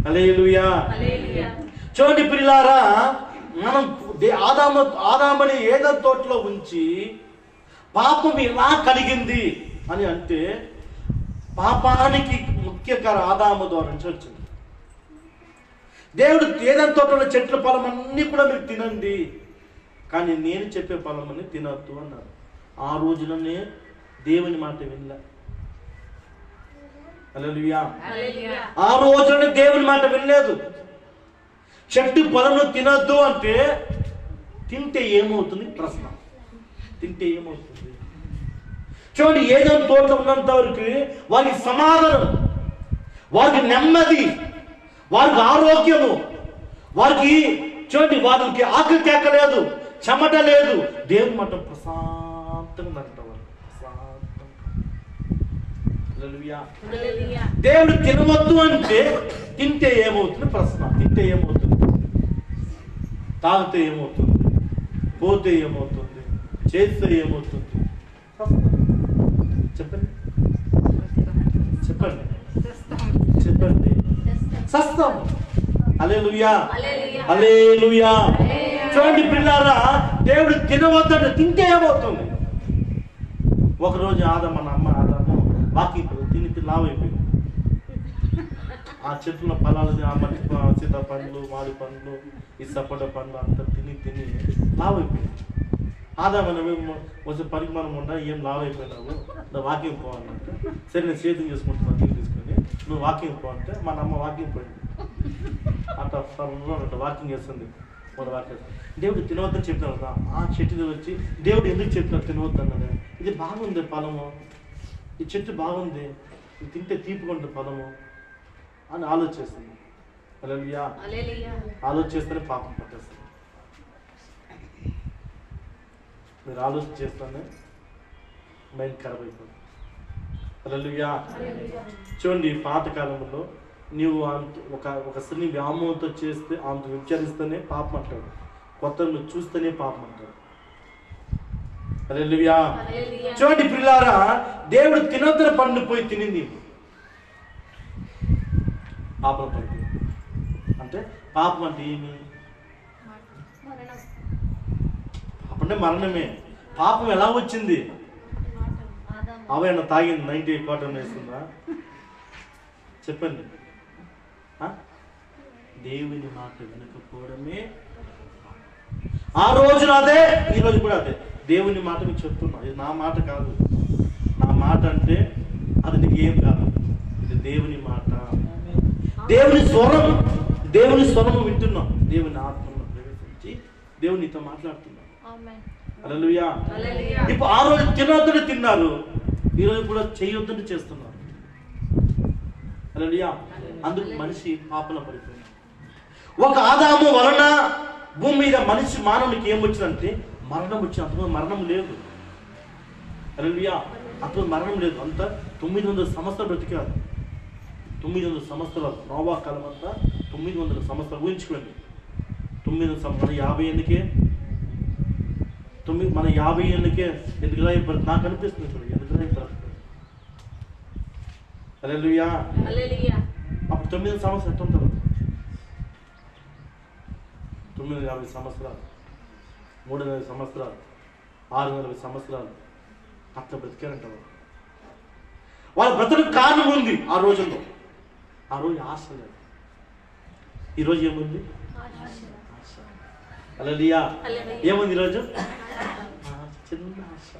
హల్లెలూయా. చూడండి ప్రియులారా, మనం ఆదాముని ఏదైనా తోటలో ఉంచి పాపం ఎలా కలిగింది అని అంటే, పాపానికి ముఖ్య కారణం ఆదాము ద్వారా నుంచి వచ్చింది. దేవుడు ఏదైనా తోటలో చెట్ల ఫలం అన్నీ కూడా మీరు తినండి, కానీ నేను చెప్పే ఫలం అని తినద్దు అన్నారు. ఆ రోజుననే దేవుని మాట వినలే. హల్లెలూయా. ఆ రోజున దేవుని మాట వినలేదు. చెట్టు పొలంలో తినొద్దు అంటే తింటే ఏమవుతుంది ప్రశ్న. తింటే ఏమవుతుంది? చూడండి, ఏదో తోట ఉన్నంత వరకు వారికి సమాధానం, వారికి నెమ్మది, వారికి ఆరోగ్యము, వారికి చూడండి వారికి ఆకలి కేకలేదు, చెమట లేదు. దేవుని మాట ప్రశాంతంగా అంటారు. దేవుడు తినవద్దు అంటే తింటే ఏమవుతుంది ప్రశ్న. తింటే ఏమవుతుంది? తాగితే ఏమవుతుంది? పోతే ఏమవుతుంది? చేస్తే ఏమవుతుంది? చెప్పండి చెప్పండి చెప్పండి. సస్తాం. హల్లెలూయా హల్లెలూయా. చూడండి పిల్లారా, దేవుడు తినవద్దంటే తింటే ఏమవుతుంది? ఒకరోజు మన అమ్మ ఆదాము వాకింగ్ తిని లావు అయిపోయింది. ఆ చెట్ల ఫలాలు, ఆ మట్టి సీతాపండ్లు, మాడి పండ్లు, ఈ సపోట పండ్లు అంతా తిని తిని లావు అయిపోయింది. ఆదామని కొంచెం పరిమాణం ఉండా, ఏం లావు అయిపోయినావు, నువ్వు వాకింగ్ పోవాలంటే సరే నేను చేతిని చేసుకుంటున్నాను తీసుకొని నువ్వు వాకింగ్ పో అంటే మన అమ్మ వాకింగ్ పోయింది. అట్లా వాకింగ్ చేస్తుంది. మన వాకింగ్ దేవుడు తినవద్దని చెప్పినారు కదా. ఆ చెట్టు వచ్చి దేవుడు ఎందుకు చెప్పినారు తినవద్దు అన్నది? ఇది బాగుంది ఫలము, ఈ చెట్టు బాగుంది, ఇది తింటే తీపుకుంటుంది ఫలము అని ఆలోచిస్తుంది. హల్లెలూయా. ఆలోచిస్తేనే పాపం పట్టేస్తుంది. మీరు ఆలోచన చేస్తానే మైండ్ ఖరాబ్ అయిపోతుంది. హల్లెలూయా. చూడండి, పాతకాలంలో నీవు ఒక స్త్రీని వ్యామోహంతో చేస్తే ఆమెతో విచారిస్తేనే పాపం అంటాడు. కొత్త నువ్వు చూస్తేనే పాపం అంటాడు. హల్లెలూయా. చూడండి పిల్లారా, దేవుడు తినొద్దని పండు పోయి తినింది, పాపం పడుతుంది. అంటే పాపం అంటే ఏమి? పాపం అంటే మరణమే. పాపం ఎలా వచ్చింది? అవైనా తాగింది 90 కాటన్ వేస్తుందా? చెప్పండి. దేవుని మాట వినకపోవడమే. ఆ రోజున అదే, ఈ రోజు కూడా అదే. దేవుని మాట మీకు చెప్తున్నా, ఇది నా మాట కాదు. నా మాట అంటే అది నీకు ఏం కాదు, ఇది దేవుని మాట. దేవుని స్వరం, దేవుని స్వరం వింటున్నాం. దేవుని ఆత్మను ప్రవేశించి దేవుడు నీతో మాట్లాడుతున్నాడు. హల్లెలూయా. ఇప్పుడు ఆ రోజు తినొద్దని తిన్నారు, ఈ రోజు కూడా చేయొద్దని చేస్తున్నారు. హల్లెలూయా. అందుకు మనిషి పాపంలో పడిపోయింది. ఒక ఆదాము వలన భూమి మీద మనిషి మానవునికి ఏం వచ్చిందంటే మరణం వచ్చింది. అంతకు మరణం లేదు. హల్లెలూయా. అప్పుడు మరణం లేదు. అంతా 900 సంవత్సరాలు బ్రతికారు. 900 సంవత్సరాలు. నోవా కాలం అంతా 900 సంవత్సరాలు. ఊహించుకోండి. 900 సంవత్సరాలు 50 ఎందుకే? మన 50 ఏళ్ళకే ఎందుకులా అయిపోతుంది నాకు అనిపిస్తుంది. ఇప్పుడు ఎందుకులా అయిపోతుంది. హల్లెలూయా. అప్పుడు 900 సంవత్సరాలు ఎట్లా ఉంటారు? 950 సంవత్సరాలు, 300 సంవత్సరాలు, 600 సంవత్సరాలు అట్లా బ్రతికారంట. వాళ్ళ బ్రతుకు కారణం ఉంది ఆ రోజుల్లో. ఆ రోజు ఆశ లేదు. ఈరోజు ఏముంది? ఆశ. హల్లెలూయా. ఏముంది ఈరోజు? చిన్న ఆశ.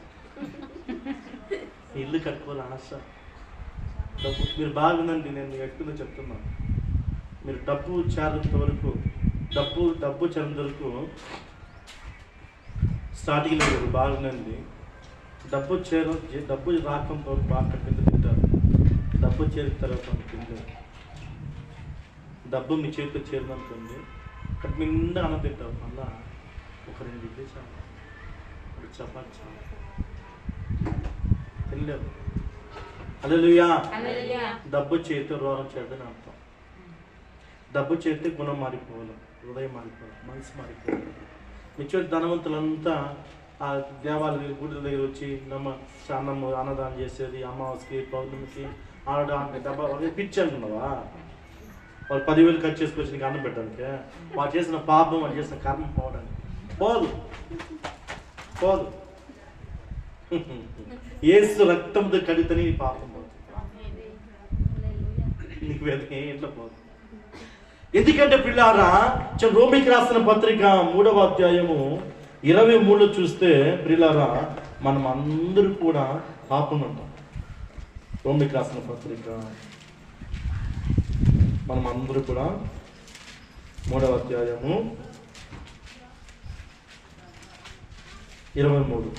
ఇల్లు కట్టుకోవాలి ఆశ. డబ్బు. మీరు బాగుందండి, నేను ఎక్కువ చెప్తున్నాను. మీరు డబ్బు చేరేంత వరకు, డబ్బు చేరేంత వరకు స్టార్టింగ్ లేదు, బాగుందండి. డబ్బు రాకంతో బాగా కింద తింటారు. డబ్బు చేరిన తర్వాత తింటారు. డబ్బు మీ చేతిలో చేరిందనుకోండి, అక్కడ నిండా అన్నం తింటారు. మళ్ళా ఒక 2 ఇడ్లీ చాలు, ఒక చపాతి చాలు, తినలేవు. హల్లెలూయా. డబ్బు చేరితే రోగం చేద్దని అర్థం. డబ్బు చేరితే గుణం మారిపోవాలి, హృదయం మారిపోవాలి, మనసు మారిపోవాలి. నిత్యం ధనవంతులంతా ఆ దేవాలయ గుడి దగ్గర వచ్చి అన్నదానం చేసేది, అమావాస్యకి పౌర్ణమికి ఆడడానికి డబ్బా పిచ్చి అంటున్నావా? వాళ్ళు 10,000 ఖర్చు చేసుకొచ్చి నీకు అన్నం పెట్టడానికి. వాళ్ళు చేసిన పాపం, వాళ్ళు చేసిన కర్మ పోవడానికి పోదు. యేసు రక్తంతో కడిగితేనే నీ పాపం పోదు. నీకు ఎట్లా పోదు? ఎందుకంటే పిల్లారా, రోమికి రాసిన పత్రిక 3వ అధ్యాయము 23 చూస్తే పిల్లారా, మనం అందరూ కూడా పాపం ఉంటాం. రోమికి రాసిన పత్రిక మనం అందరూ కూడా 3వ అధ్యాయము 23.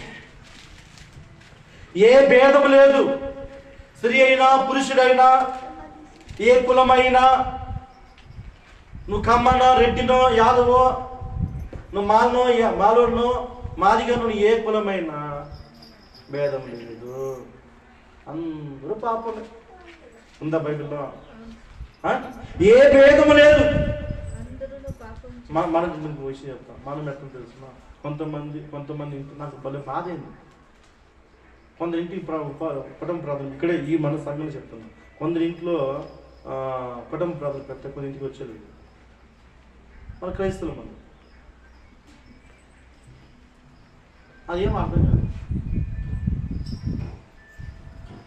ఏ భేదం లేదు, స్త్రీ అయినా పురుషుడైనా, ఏ కులమైనా, నువ్వు కమ్మనో రెడ్డినో యాదవో, నువ్వు మాలోనో మాదిగా, నువ్వు ఏ కులమైనా భేదం లేదు, అందరూ పాపమే. ఉందా బైబిల్లో? ఏ భేదము లేదు. మనకు మీకు విషయం చెప్తాం. మనం ఎట్లా తెలుసిన, కొంతమంది నాకు భలే బాధ అయింది. కొందరి ఇంటికి కుటుంబ ప్రార్థన ఇక్కడే ఈ మన సంఘంలో చెప్తున్నాం. కొందరి ఇంట్లో కుటుంబ ప్రార్థన పెడితే కొన్ని ఇంటికి వచ్చేది మన క్రైస్తవులు. మనం అదేం అర్థం కాదు.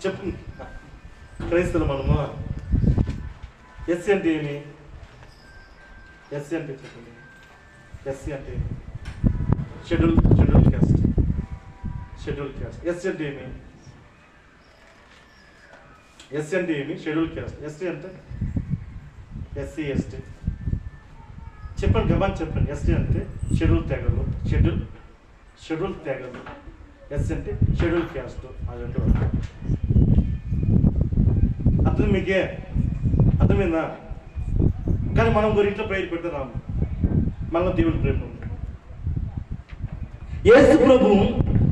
చెప్పు, క్రైస్తవులు మనము. ఎస్సీ అంటే ఏమి? ఎస్సీ అంటే చెప్పండి. ఎస్సీ అంటే ఏమి? Schedule caste. ఎస్సీ అంటే ఏమి? ఎస్సీ అంటే ఏమి? Schedule caste. ఎస్సీ అంటే ఎస్సీ ఎస్టీ. చెప్పండి, గమని చెప్పండి. ఎస్టీ అంటే షెడ్యూల్ తెగలు. ఎస్సీ అంటే షెడ్యూల్ క్యాస్ట్. అది అంటే అర్థం మీకే అర్థమైందా? కానీ మనం ఇంట్లో ప్రేయర్ పెడితే రాము. మళ్ళీ దేవుడి ప్రేమ ఉంది. యేసు ప్రభు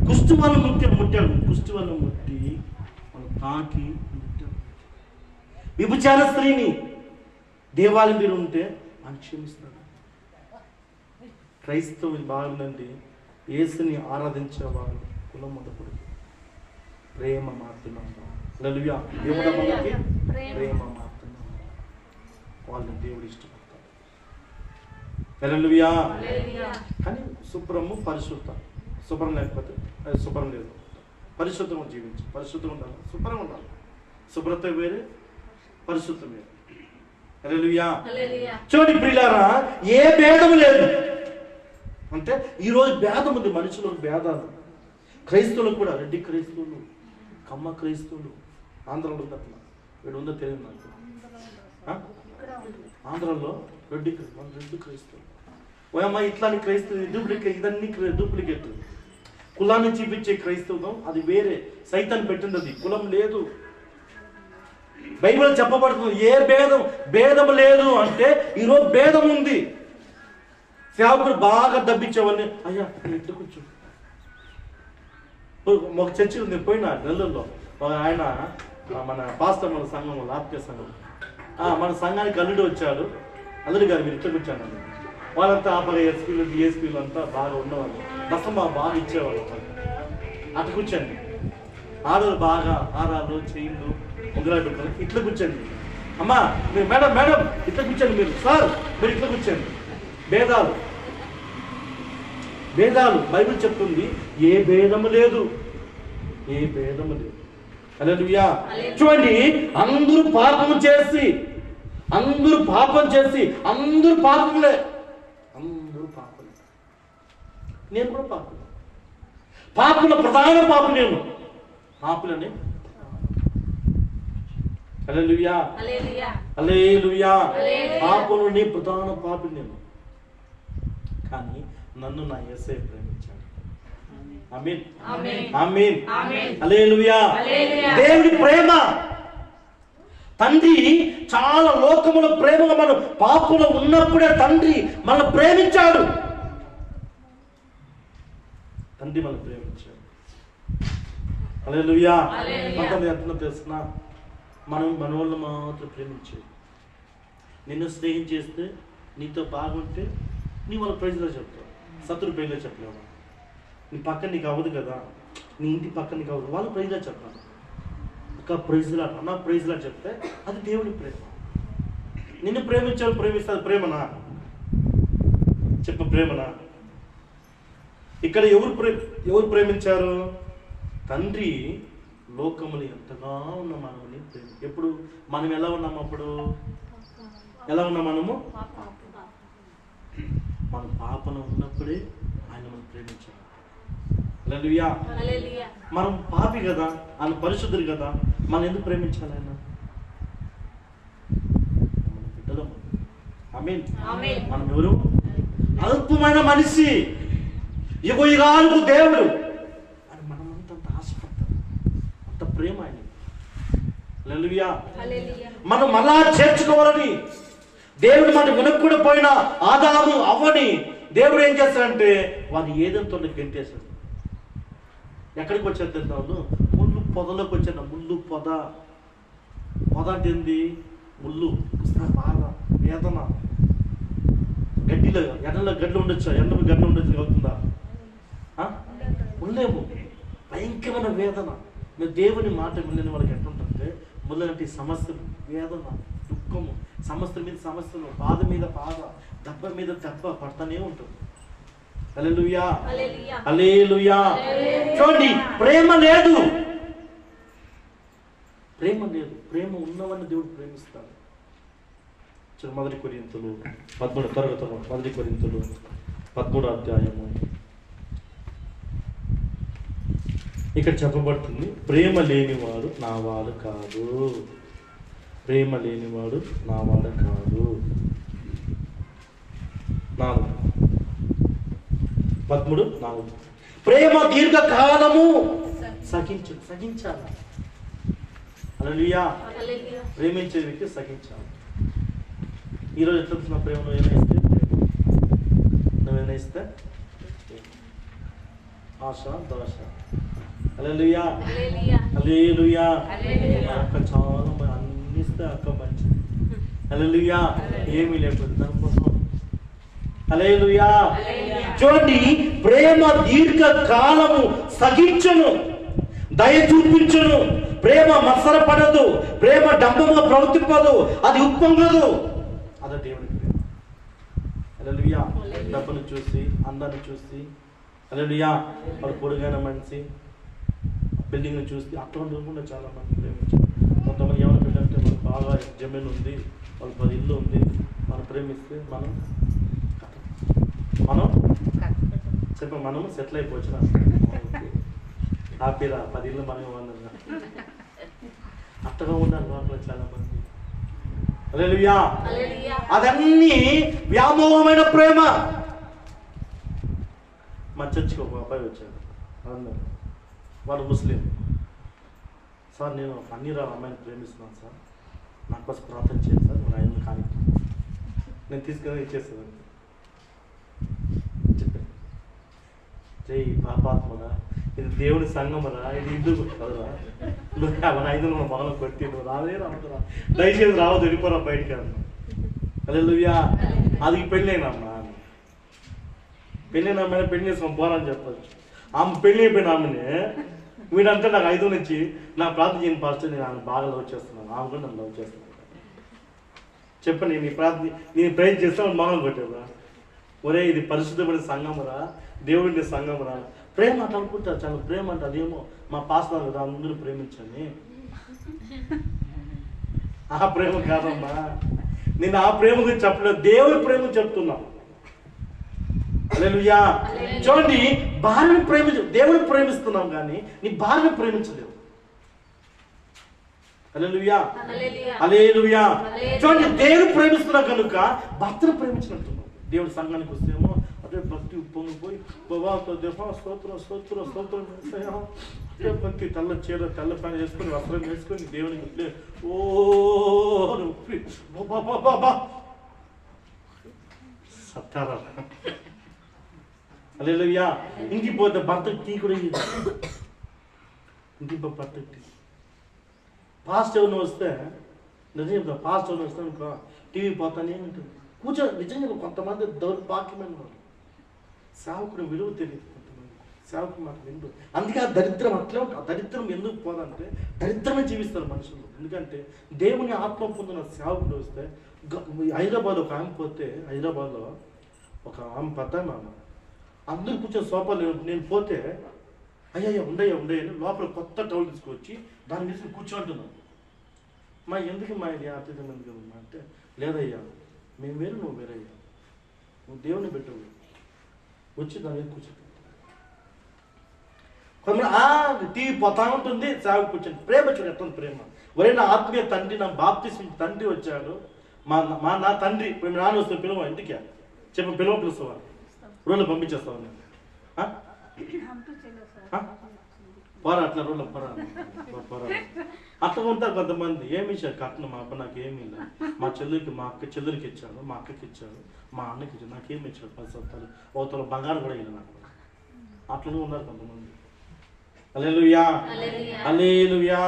కుష్టి వాళ్ళని ముట్టాడు. కుష్టి వాళ్ళని ముట్టి వాళ్ళు తాకి ముట్టాడు. విభచార స్త్రీని దేవాలయం మీరు ఉంటే ఆయన క్షమిస్తాడు. క్రైస్తవులు బాగుందండి. యేసుని ఆరాధించేవారు కులం మొదపడు ప్రేమ మాత్రమే. హల్లెలూయా. దేవుడు మనకి ప్రేమ మాత్రమే. వాళ్ళని దేవుడు ఇష్టపడతాడు. హల్లెలూయా. కానీ శుభ్రము పరిశుద్ధ. శుభ్రం లేకపోతే శుభ్రం లేదు. పరిశుద్ధంగా జీవించి పరిశుద్ధంగా ఉండాలి, శుభ్రంగా ఉండాలి. శుభ్రత వేరే, పరిశుద్ధం వేరే. హల్లెలూయా. చూడండి ప్రియులారా, ఏ భేదము లేదు. అంటే ఈరోజు భేదం ఉంది, మనుషులకు భేదాలు. క్రైస్తవులకు కూడా, రెడ్డి క్రైస్తవులు, కమ్మ క్రైస్తవులు, ఆంధ్రలో అట్లా వీడు ఉందో తెలియదు నాకు. ఆంధ్రలో రెడ్డి క్రైస్తవులు, ఓయమ్మ ఇట్లాంటి క్రైస్తవు ఇదన్నీ డూప్లికేట్. కులాన్ని చూపించే క్రైస్తవం అది వేరే, సైతాన్ని పెట్టింది. అది కులం లేదు. బైబిల్ చెప్పబడుతుంది ఏ భేదం లేదు అంటే ఈరోజు భేదం ఉంది. సేవకుడు బాగా డబ్బిచ్చేవాడిని, అయ్యా ఎట్లా కూర్చో. ఒక చర్చి ఉంది, పోయినా నెల్లూరులో ఒక ఆయన, మన పాస్టర్, మన సంఘం, ఆత్మీయ సంఘం, మన సంఘానికి అల్లుడు వచ్చాడు. అల్లుడు గారు మీరు ఇట్లా కూర్చోండి. వాళ్ళంతా ఆపగా ఎస్పీలు డిఎస్పీలు అంతా బాగా ఉన్నవాళ్ళు, దశమ బాగా ఇచ్చేవాళ్ళు. అట్లా కూర్చోండి. ఆడవాళ్ళు బాగా ఆరాలు చైన్లు ఉంగరాలు పెట్టుకొని ఇట్లా కూర్చోండి. అమ్మా మీరు మేడం ఇట్లా కూర్చోండి. మీరు సార్ మీరు ఇట్లా కూర్చోండి. భేదాలు బైబిల్ చెప్తుంది. ఏ భేదము లేదు. హల్లెలూయా. చూడండి, అందరూ పాపం చేసి అందరూ పాపములే. నేను కూడా పాపుల ప్రధాన పాపం నేను. పాపులని హల్లెలూయా. పాపులని ప్రధాన పాపి నేను. కానీ నన్ను నా యేసయ్య ప్రేమించాడు. ఆమేన్. హల్లెలూయా. దేవుడి ప్రేమ. తండ్రి చాలా లోకముల ప్రేమగా మనం పాపులు ఉన్నప్పుడే తండ్రి మనం ప్రేమించాడు. హల్లెలూయా. కొంతమంది ఎట్లా తెలుసిన, మనం మన వాళ్ళు మాత్రం ప్రేమించేది. నిన్ను స్నేహం చేస్తే, నీతో బాగుంటే నీ వాళ్ళ ప్రైజ్లో చెప్తావు, శత్రు ప్రైజ్లో చెప్పలేవు. నీ పక్కన నీకు అవ్వదు కదా, నీ ఇంటి పక్కన నీకు అవ్వదు, వాళ్ళు ప్రైజ్లో చెప్తాను. ఒక ప్రైజ్లా నా ప్రైజ్లా చెప్తే అది దేవుడి ప్రేమ. నిన్ను ప్రేమించాడు, ప్రేమిస్తాడు. ప్రేమనా చెప్పు, ప్రేమనా? ఇక్కడ ఎవరు ప్రేమించారు? తండ్రి లోకములు ఎంతగా ఉన్న మనల్ని ఎప్పుడు మనం ఎలా ఉన్నాం? అప్పుడు ఎలా ఉన్నాం మనము? మన పాపన ఉన్నప్పుడే ఆయన మనం ప్రేమించాలి. హల్లెలూయా. మనం పాపి కదా, ఆయన పరిశుద్ధుడు కదా, మనం ఎందుకు ప్రేమించాలి? ఆయన ఆమేన్. మనం ఎవరు? అల్పమైన మనిషి, యుగాలకు దేవుడు అని మనమంతా అంత ఆశపడతాం, అంత ప్రేమ ఆయన. హల్లెలూయా. మనం మళ్ళా చేర్చుకోవాలని దేవుడు మాట వినకుండా పోయిన ఆదాము అవ్వని దేవుడు ఏం చేస్తాడంటే వారిని ఏదెంతో గెంటేశాడు. ఎక్కడికి వచ్చారు తెలుసు? ముళ్ళు పొదలోకి వచ్చాడు. ముళ్ళు పొద అంటే ఏంది? ముళ్ళు, బాధ, వేదన. గడ్డిలో ఎండలో గడ్డి ఉండొచ్చా? ఎండలో గడ్డి ఉండొచ్చు అవుతుందా? ఉండలేము. భయంకరమైన వేదన. మీరు దేవుని మాట వినని వాళ్ళకి ఎట్లుంటుందంటే ముళ్ళు అంటే సమస్యలు, వేదన, దుఃఖము, సమస్యల మీద సమస్యలు, బాధ మీద బాధ, దెబ్బ మీద దెబ్బ పడతానే ఉంటుంది. హల్లెలూయా, హల్లెలూయా. చూడండి, ప్రేమ లేదు, ప్రేమ లేదు. ప్రేమ ఉన్నవన్నీ దేవుడు ప్రేమిస్తాడు. చూడండి, 1 కొరింథీయులు 13 తరగతులు, 1 కొరింథీయులు 13వ అధ్యాయము. ఇక్కడ చెప్పబడుతుంది, ప్రేమ లేనివాడు నా వాడు కాదు. ప్రేమ లేనివాడు నా వాడు కాదు. 4:13 ప్రేమ దీర్ఘకాలము సహించాలి. హల్లెలూయా. ప్రేమించే వ్యక్తి సహించాలి. ఈరోజు ఎట్లా వస్తున్న ప్రేమ? నువ్వేమైనా ఇస్తే ఆశ దోష. హల్లెలూయా, హల్లెలూయా. అక్క చాలా అన్ని ఇస్తే అక్క మంచిది. హల్లెలూయా. ఏమీ లేకపోతే దానికోసం. హల్లెలూయా. చూడండి, ప్రేమ దీర్ఘకాలము సహించును, దయ చూపించును. ప్రేమ మత్సరపడదు, ప్రేమ డంబముగా ప్రవర్తింపదు, అది ఉప్పొంగదు. అదే దేవుని ప్రేమ. హల్లెలూయా. డబ్బును చూసి, అందాన్ని చూసి, హల్లెలూయా, వాడు పొడుగైన మనిషి, బిల్డింగ్ని చూసి అట్లా ఉండకుండా చాలా మంది ప్రేమించారు. కొంతమంది ఏమనుకుంటే మనకు బాగా జమీన్ ఉంది, వాళ్ళకి 10 ఇల్లు ఉంది, మనం ప్రేమిస్తే మనం మనము సెటిల్ అయిపోవచ్చు. హ్యాపీరా, 10 ఇల్లు మనమే ఉన్నదా? అట్టగా ఉన్నారు లోపల చాలా మంది. హల్లెలూయా. అదన్నీ వ్యామోహమైన ప్రేమ. మా చర్చికి ఒక అబ్బాయి వచ్చాడు, అన్నారు వాడు ముస్లిం. సార్, నేను అన్ని అమ్మాయిని ప్రేమిస్తున్నాను సార్, నా కోసం ప్రార్థన చేయండి సార్, నేను ఆయన కానీ నేను తీసుకొని ఇచ్చేస్తాను చెప్పాను. జై పాపాత్మరా, ఇది దేవుని సంఘమరా, ఇది హిందూ కదరా, నువ్వు 5 మొదలు కొట్టి నువ్వు రావదురా, దయచేసి రావద్దు, వెళ్ళిపోరా బయటికి అన్నా. హల్లెలూయా. అది పెళ్ళైనమ్మా, పెళ్ళైన అమ్మాయిని పెళ్లి చేసుకొని పోరని చెప్పచ్చు. ఆమె పెళ్ళి అయిపోయిన ఆమెని వీడంటే నాకు 5 నుంచి నా ప్రార్థన చేయని పాస్టర్, నేను ఆమె బాగా లవ్ చేస్తున్నాను, ఆమె కూడా నన్ను లవ్ చేస్తున్నాను. చెప్పండి, నేను ప్రేర్ చేస్తాను, మొహం కొట్టేవరా. ఒరే, ఇది పరిశుద్ధమైన సంఘమురా, దేవుడి సంఘమురా. ప్రేమ అట్లా అనుకుంటారు, చాలా ప్రేమ అంటే అదేమో మా పాస్టర్ కదా అందరూ ప్రేమించండి. ఆ ప్రేమ కాదమ్మా, నేను ఆ ప్రేమ గురించి చెప్పలేదు, దేవుడి ప్రేమ చెప్తున్నా. హల్లెలూయా. చూడండి, భార్యను దేవుని ప్రేమిస్తున్నాం కానీ నీ భార్యను ప్రేమించలేవు. హల్లెలూయా, హల్లెలూయా. చూడండి, దేవుని ప్రేమిస్తున్నాం కనుక భర్తను ప్రేమించినట్టున్నాం. దేవుడి సంఘానికి వస్తేమో అదే భక్తి పొంగిపోయి భక్తి తెల్ల చీర తెల్ల పని చేసుకొని వస్త్రం వేసుకొని దేవునికి సత్తారా. హల్లెలూయా. ఇంటికి పోతే భర్తకి టీ కూడా ఇంటికి భర్తకి టీ. పాస్ట్ ఎవరిని వస్తే నిజం, పాస్ట్ ఎవరిని వస్తే అనుకో టీవీ పోతానే ఉంటుంది. కూర్చో. నిజంగా కొంతమంది దౌర్భాగ్యమైన వాళ్ళు, సేవకుడు విలువ తెలియదు కొంతమంది, సేవకుడు మాట విందు. అందుకే ఆ దరిద్రం అట్లే ఉంటుంది. ఆ దరిద్రం ఎందుకు పోదంటే దరిద్రమే జీవిస్తారు మనుషులు. ఎందుకంటే దేవుని ఆత్మ పొందిన సేవకుడు వస్తే, హైదరాబాద్ ఒక ఆమె పోతే, హైదరాబాద్లో ఒక ఆమె పెద్ద ఆమె అందరూ కూర్చొని సోఫాలు, నేను పోతే అయ్యా ఉండయ్యా లోపల కొత్త టౌల్ తీసుకొచ్చి దాని మీద కూర్చోంటున్నాను. మా ఎందుకు మా ఇది అతిథం ఎందుకు అంటే, లేదయ్యా మేము వేరు నువ్వు వేరయ్యా, నువ్వు దేవుని పెట్టవు, వచ్చి దాని మీద కూర్చో. కొంతమంది టీవీ పోతా ఉంటుంది, సేవ కూర్చొని. ప్రేమ చూడు ఎట్లా ప్రేమ. ఒరే నా ఆత్మీయ తండ్రి, నా బాప్తిస్మ తండ్రి వచ్చాడు, నా తండ్రి ఇప్పుడు మీ నాన్న వస్తే పిలువ ఇంటికి చెప్పి పిలుస్తావా? రోజులు పంపించేస్తావా? పోరా అట్లా రోజులు పోరా. అట్లా ఉంటారు కొంతమంది. ఏమి ఇచ్చారు కట్నం? మా అబ్బా నాకు ఏమీ లేదు, మా చెల్లికి మా అక్క చెల్లెలకి ఇచ్చాడు, మా అక్కకి ఇచ్చాడు, మా అన్నకి ఇచ్చాడు, నాకేమి ఇచ్చాడు 10 సంవత్సరాలు, ఓతల బంగారం కూడా ఇవ్వలేదు నాకు. అట్లనే ఉన్నారు కొంతమంది. హల్లెలూయా హల్లెలూయా.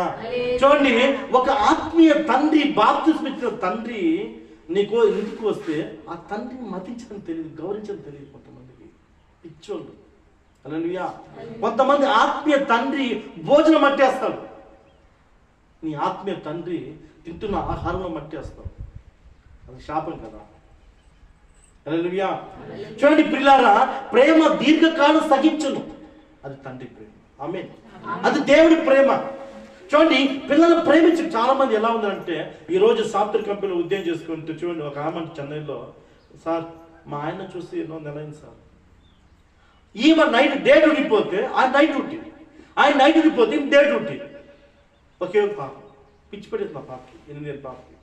చూడండి, ఒక ఆత్మీయ తండ్రి, బాప్తిస్మం ఇచ్చిన తండ్రి నీకు ఇంటికి వస్తే ఆ తండ్రిని మతించడం తెలియదు, గౌరవించడం తెలియదు కొంతమందికి, పిచ్చోళ్ళు. హల్లెలూయా. కొంతమంది ఆత్మీయ తండ్రి భోజనం మట్టేస్తాడు. నీ ఆత్మీయ తండ్రి తింటున్న ఆహారంలో మట్టేస్తాడు. అది శాపం కదా. హల్లెలూయా. చూడండి ప్రియులారా, ప్రేమ దీర్ఘకాలం సహించును. అది తండ్రి ప్రేమ. ఆమేన్. అది దేవుడి ప్రేమ. చూడండి, పిల్లలు ప్రేమించి చాలా మంది ఎలా ఉందంటే, ఈ రోజు సాఫ్ట్వేర్ కంపెనీలో ఉద్యోగం చేసుకుంటూ చూడండి, ఒక ఆమె చెన్నైలో, సార్ మా ఆయన చూసి ఎన్నో నెలైంది సార్, ఈమె నైట్ డే డ్యూటీ పోతే ఆయన నైట్ డ్యూటీ, ఆయన నైట్ డ్యూటీ పోతే డే డ్యూటీ. ఒకే ఒక పాప పిచ్చి పడేస్తుంది. ఆ పాపకి 8 ఏళ్ళ పాపకి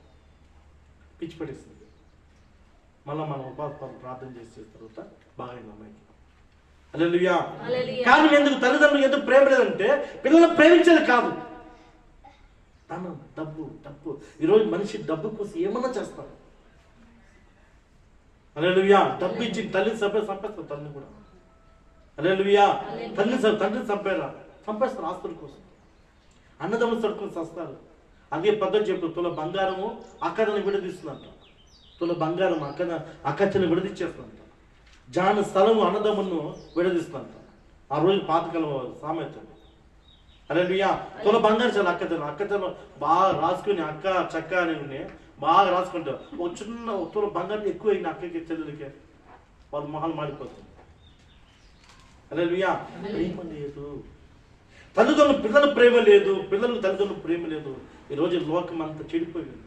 పిచ్చి పడేస్తుంది. మళ్ళీ మనం ఉపాధి ప్రార్థన చేసే తర్వాత బాగైంది అమ్మాయికి. హల్లెలూయా. కానీ ఎందుకు తల్లిదండ్రులు ఎందుకు ప్రేమ లేదంటే, పిల్లలను ప్రేమించేది కాదు, ధనం, డబ్బు. ఈరోజు మనిషి డబ్బు కోసం ఏమన్నా చేస్తారు. హల్లెలూయా. డబ్బు ఇచ్చి తల్లిని చంపేస్తారు, తల్లిని కూడా. హల్లెలూయా. తండ్రిని చంపేస్తారు ఆస్తుల కోసం. అన్నదమ్ములు సరుకులు వస్తారు. అదే పద్ధతి చెప్పు, తుల బంగారము అక్కడని విడదీస్తుందంట, తుల బంగారం అక్కని విడదీచ్చేస్తుందంట, జాన స్థలము అన్నదమ్మును విడదీస్తుందంట. ఆ రోజు పాతకాలం సామెత. హల్లెలూయా. తుల బంగారు చాలా అక్కతను బాగా రాసుకుని అక్క చక్క అని బాగా రాసుకుంటారు. ఒక చిన్న తుల బంగారం ఎక్కువ అయిన అక్కకి చెల్లెలకి వాళ్ళ మొహాలు మాడిపోతుంది. హల్లెలూయా. ప్రేమ లేదు, తల్లిదండ్రులు పిల్లల ప్రేమ లేదు, పిల్లలకు తల్లిదండ్రులు ప్రేమ లేదు. ఈరోజు లోకం అంతా చెడిపోయింది.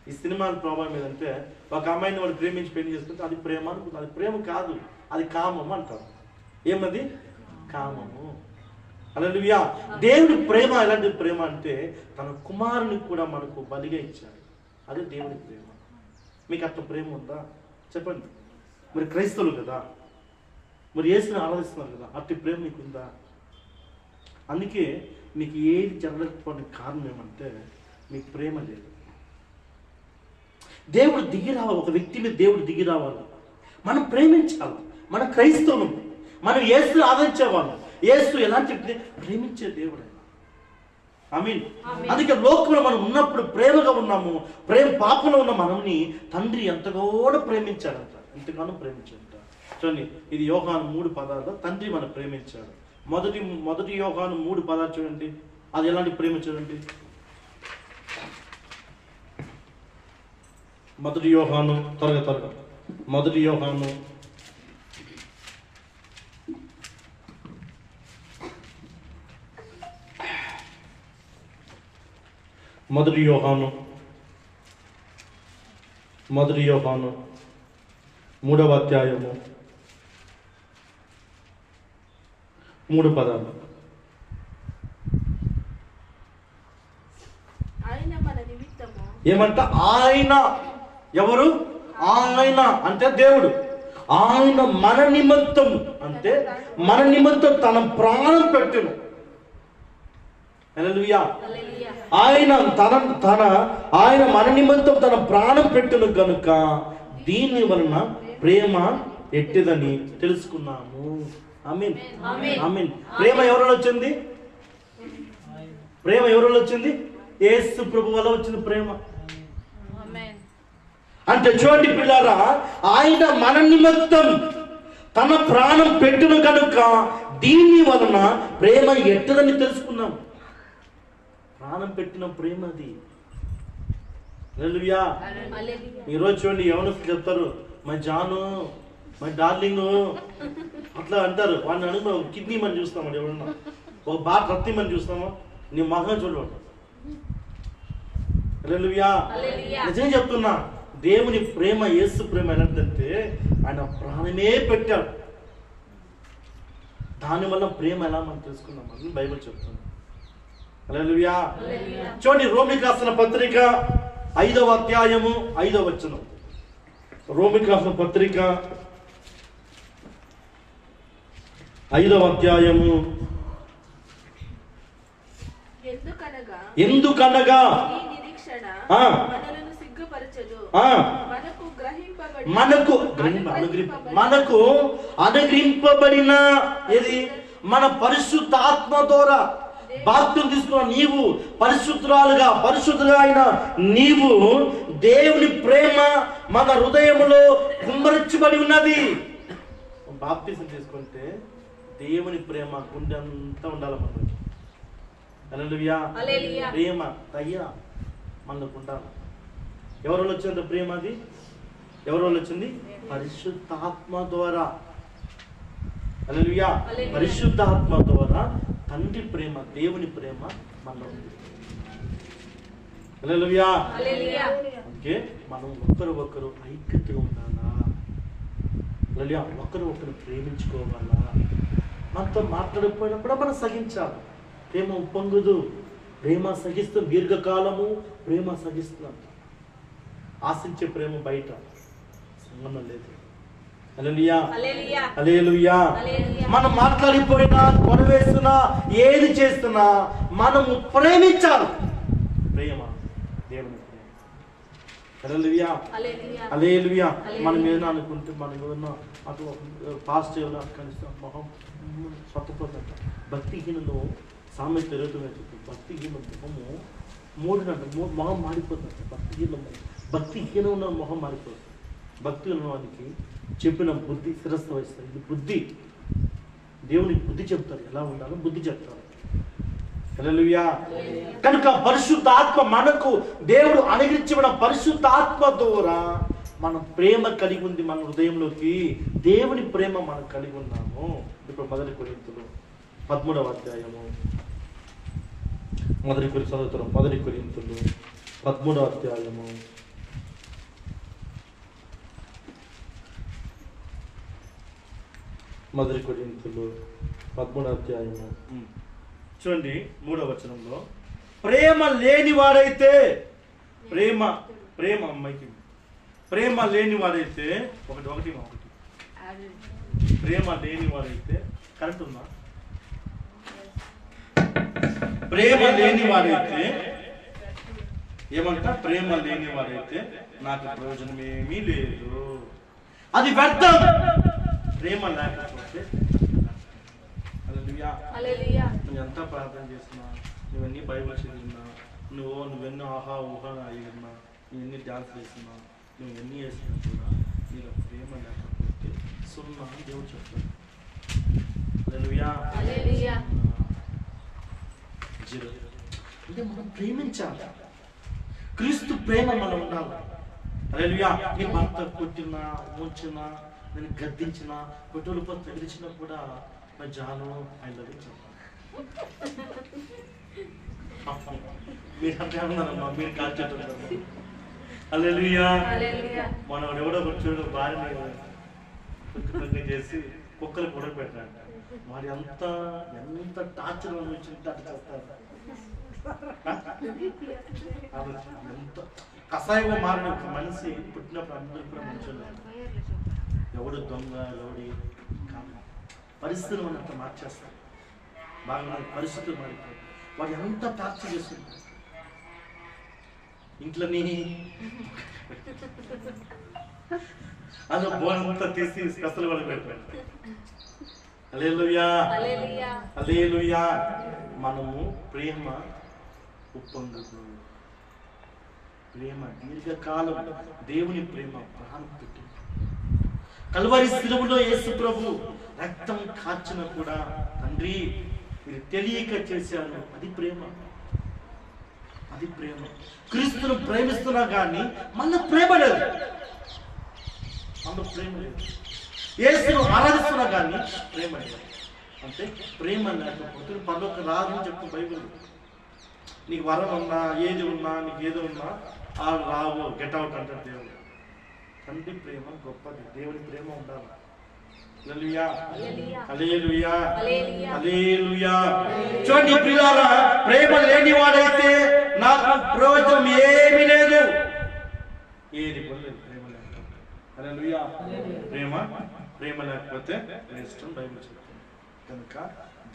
ఈ సినిమాల ప్రభావం ఏదంటే, ఒక అమ్మాయిని వాడు ప్రేమించి పెళ్లి చేసుకుంటే అది ప్రేమ అనుకుంటుంది. అది ప్రేమ కాదు, అది కామము అంటారు. ఏమది? కామము. హల్లెలూయా. దేవుడి ప్రేమ ఎలాంటి ప్రేమ అంటే, తన కుమారుని కూడా మనకు బలిగా ఇచ్చాడు. అదే దేవుడి ప్రేమ. మీకు అట్లా ప్రేమ ఉందా చెప్పండి? మరి క్రైస్తవులు కదా, మరి యేసుని ఆరాధిస్తున్నారు కదా, అట్టి ప్రేమ మీకు ఉందా? అందుకే మీకు ఏది జరగకపోవడానికి కారణం ఏమంటే, మీకు ప్రేమ లేదు. దేవుడు దిగి రావాలి, ఒక వ్యక్తి మీద దేవుడు దిగి రావాలి. మనం ప్రేమించాలి. మన క్రైస్తవులు, మనం యేసుని ఆదరించేవాళ్ళం. యేసు ఎలాంటి ప్రేమించే దేవుడు. ఆమేన్. అందుకే లోకంలో మనం ఉన్నప్పుడు ప్రేమగా ఉన్నాము, పాపంలో ఉన్న మనల్ని తండ్రి ఎంతగానో ప్రేమించాడంట, ఎంతగానో ప్రేమించాడంట. చూడండి, ఇది యోహాను 3:16 తండ్రి మనం ప్రేమించాడు. మొదటి యోహాను 3:16 చూడండి, అది ఎలాంటి ప్రేమ చూడండి. మొదటి యోహాను త్వరగా మొదటి యోహాను 3వ అధ్యాయము 3 పదాలు. ఏమంట? ఆయన ఎవరు? ఆయన అంటే దేవుడు. ఆయన మన నిమిత్తం అంటే మన నిమిత్తం తన ప్రాణం పెట్టును. హల్లెలూయా. ఆయన ఆయన మన నిమిత్తం తన ప్రాణం పెట్టును గనుక దీని వలన ప్రేమ ఎట్టిదని తెలుసుకున్నాము. ఆమేన్. ఆమేన్. ప్రేమ ఎవరిలో వచ్చింది? ప్రేమ ఎవరిలో వచ్చింది? యేసు ప్రభు వల్ల వచ్చింది ప్రేమ. అంటే చూడండి పిల్లారా, ఆయన మన నిమిత్తం తన ప్రాణం పెట్టును కనుక దీని వలన ప్రేమ ఎట్టదని తెలుసుకున్నాం. ప్రాణం పెట్టిన ప్రేమ అది. హల్లెలూయా. ఈరోజు చూడండి, యవనస్తులు చెప్తారు, మై జాను, మై డార్లింగ్ అట్లా అంటారు. వాడిని అడుగు, కిడ్నీ మనం చూస్తామండి, ఎవరన్నా ఒక బాగా రక్తి మనం చూస్తామా? నీ మగం చూడమంట. హల్లెలూయా. నిజంగా చెప్తున్నా, దేవుని ప్రేమ, యేసు ప్రేమ ఎలాంటిదంటే ఆయన ప్రాణమే పెట్టాడు. దానివల్ల ప్రేమ ఎలా మనం తెలుసుకున్నామని బైబిల్ చెప్తుంది. హల్లెలూయా. చూడండి, రోమిలికి రాసిన పత్రిక 5వ అధ్యాయము 5వ వచనం. రోమికి రాసిన పత్రిక 5వ అధ్యాయము. ఎందుకనగా మనకు అనుగ్రహింపబడిన ఏది మన పరిశుద్ధ ఆత్మ ద్వారా బాప్తిసం తీసుకున్న నీవు, పరిశుద్ధుగా అయిన నీవు, దేవుని ప్రేమ మన హృదయములో కుమ్మరించబడి ఉన్నది. బాప్తిసం తీసుకుంటే దేవుని ప్రేమ గుండె అంతా ఉండాలి మనకి. హల్లెలూయా. ప్రేమ దయ మనకు ఉండాలి. ఎవరి వల్ల వచ్చింది ప్రేమ? అది ఎవరి వల్ల వచ్చింది? పరిశుద్ధాత్మ ద్వారా. హల్లెలూయా. పరిశుద్ధాత్మ ద్వారా తండ్రి ప్రేమ, దేవుని ప్రేమ మనలో ఉంది. హల్లెలూయా. ఓకే, మనం ఒకరు ఐక్యతగా ఉండాలా? హల్లెలూయా. ఒకరు ప్రేమించుకోవాలా? మనతో మాట్లాడకపోయినప్పుడు మనం సహించాలి. ప్రేమ ఉప్పొంగదు, ప్రేమ సహిస్తుంది, దీర్ఘకాలము ప్రేమ సహిస్తున్నాం. ఆశించే ప్రేమ బయట సంబంధం లేదు. హల్లెలూయా. హల్లెలూయా. మనం మాట్లాడిపోయినా, కొనవేస్తున్నా, ఏది చేస్తున్నా మనము ప్రేమించాలి. ప్రేమ దేవుని ప్రేమ. హల్లెలూయా. హల్లెలూయా. మనం ఏదైనా అనుకుంటే, మనం ఏదైనా అటు పాస్ట్ కనిపిస్తాం, మొహం సత్తుపోతుంట. భక్తిహీనలో సామెత తిరుగుతున్నట్టు భక్తిహీన మొహము మూడినట్టు మొహం మారిపోతుంది. భక్తిహీన ఉన్న మొహం మారిపోతుంది. భక్తి ఉన్నవానికి చెప్పిన బుద్ధి శిరస్సు వహిస్తారు. ఇది బుద్ధి. దేవునికి బుద్ధి చెప్తారు, ఎలా ఉండాలో బుద్ధి చెప్తారు. హల్లెలూయా. కనుక పరిశుద్ధాత్మ మనకు దేవుడు అనుగ్రహించిన పరిశుద్ధాత్మ ద్వారా మనం ప్రేమ కలిగి ఉంది. మన హృదయంలోకి దేవుని ప్రేమ మనం కలిగి ఉన్నాము. ఇప్పుడు 1 కొరింథీయులు 13వ అధ్యాయము. 1 కొరింథీయులు 13వ అధ్యాయము. 1 కొరింథీయులు 13వ అధ్యాయము చూడండి 3వ వచనంలో, ప్రేమ లేని వాడైతే ప్రేమ లేని వాడైతే ప్రేమ లేని వాడైతే కరెక్ట్ ఉందా? ప్రేమ లేని వాడైతే ఏమంట? ప్రేమ లేని వాడైతే నాకు ప్రయోజనం ఏమీ లేదు, అది వ్యర్థం. ప్రేమ లేకపోతే నువ్వు ఎంత ప్రార్థన చేసినా, నువ్వెన్ని బైబిల్ చదివినా, నువ్వెన్నో ఆహా ఊహా అయ్యినా, నువ్వెన్ని డాన్స్ చేసినా, నువ్వు ఎన్ని చేసినా కూడా నీలో ప్రేమ లేకపోతే సున్నా అని దేవుడు చెప్తాడు. అంటే మనం ప్రేమించాలి. క్రీస్తు ప్రేమ మనం ఉండాలి. హల్లెలూయా. నీ భర్త కొట్టినా, ఉంచినా, నేను గద్దించిన, కొట్టులు పని తగిలించినా కూడా నా జాను ఐ లవ్ యూ చెప్పాలి. మీరు అంటే అన్నారమ్మా, మీరు కాల్చేట్టున్నారు. హల్లెలూయా. మనం ఎవడో కూర్చోడు భార్యని చేసి కుక్కలు పొడవ పెట్టాడు. వాడు ఎంత టార్చర్ అనుభవించింటే అట్లా చేస్తారు. ఎంత కషాయంగా మారిన ఒక మనిషి పుట్టినప్పుడు అందరూ కూడా మంచోళ్ళు. ఎవడు దొంగ, ఎవడి పరిస్థితులు మనంత మార్చేస్తాం. బాగా పరిస్థితులు మారిపోయి వాడు ఎంత టార్చర్ చేస్తుంది. ఇంట్లోని అది బోనంతా తీసి కసలు కూడా పెట్టాడు. హల్లెలూయా. హల్లెలూయా. మనము ప్రేమ ఉప్పొంగదు. ప్రేమ దీర్ఘకాలం, దేవుని ప్రేమ ప్రాణం పెట్టి కల్వరి శిలువలో యేసు ప్రభు రక్తం కార్చిన కూడా తండ్రి మీరు తెలియక చేశారు. అది ప్రేమ. అది ప్రేమ. క్రీస్తును ప్రేమిస్తున్నా కానీ మన ప్రేమ లేదు. యేసును ఆరాధిస్తున్నా కానీ ప్రేమ లేదు. అంటే ప్రేమ లేకపోతే పరలోక రాదని చెప్తున్న బైబిల్. నీకు వరం ఉన్నా, ఏది ఉన్నా, నీకు ఏది ఉన్నా ఆ రావు, గెట్ అవుట్ అంటారు దేవుడు. తండ్రి ప్రేమ గొప్పది. దేవుని ప్రేమ ఉండాలి. హల్లెలూయా. హల్లెలూయా. హల్లెలూయా. చూడండి ప్రియులారా, ప్రేమ లేని వాడైతే నాకు ప్రయోజనం ఏమీ లేదు. ఏది కూడా లేదు ప్రేమ లేకపోతే. హల్లెలూయా. ప్రేమ లేకపోతే వేస్ట్ అని బైబిల్ చెప్తుంది. కనుక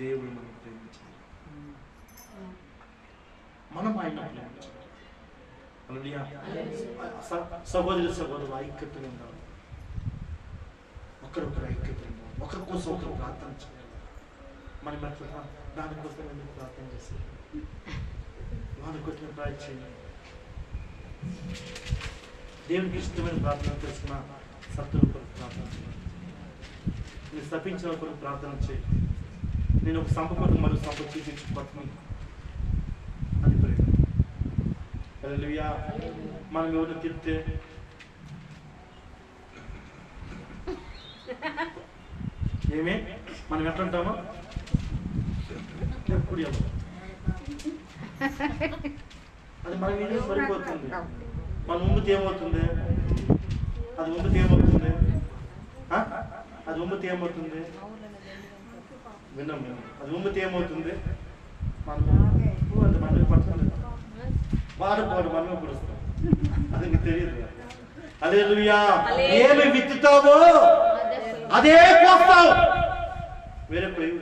దేవుడు మనం ప్రేమించాలి, మనం ఆయన ప్రేమించాలి. హల్లెలూయా. సహోదరులు ఐక్యతగా ఉండాలి, ఒకరొకరు ఐక్యతగా ఉండాలి, ఒకరి కోసం ఒకరు ప్రార్థన చేయాలి. మనం ఎట్లా దానికోసం ఎందుకు ప్రార్థన చేస్తారు? దానికోసం ప్రార్థన చేయాలి. దేవునికి ఇష్టమైన ప్రార్థన చేసిన సత్తుల కొరకు ప్రార్థన చేయాలి. నేను శపించిన కొరకు ప్రార్థన చేయి. నేను ఒక సంప కొరకు మరో సంప చూపించుకోవటం అది ప్రేమ. హల్లెలూయా. మనం ఎవరిని తిడితే ఏమే మనం ఎట్లుంటామో ఎప్పుడు అది మన మీద సరిపోతుంది. మన ముందుకు ఏమవుతుంది? అది ముందుకు ఏమవుతుంది? అది ఉమ్మతి ఏమవుతుంది? విన్నాం. అది ఉమ్మతి ఏమవుతుంది? మనమే పడుతుంది, వాడు మనమే పుడుస్తాం. అది నీకు తెలియదు. హల్లెలూయా. ఏమి విత్తుతావో అదే కోస్తావు, వేరే పోయి.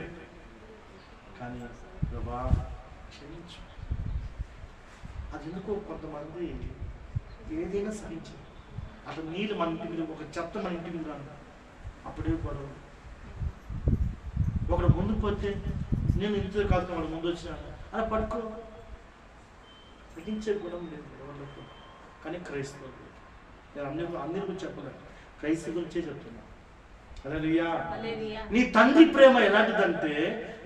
కానీ ప్రభా క్షమించు. అది ఎందుకో కొంతమంది ఏదైనా సహించు. అటు నీళ్ళు మన ఇంటి మీద, ఒక చెత్త మన ఇంటి మీద రాను, అప్పుడే గొడవ. ఒకడు ముందుకు పోతే నేను ఇంట్లో కాదు వాడు ముందు వచ్చినాను అలా పడుకో. సహించే గుణం లేదు ఎవరికి. కానీ క్రైస్తవులు, నేను అందరి గురించి చెప్పలేదు, క్రైస్తవ గురించే చెప్తున్నా. హల్లెలూయా. నీ తండ్రి ప్రేమ ఎలాంటిదంటే,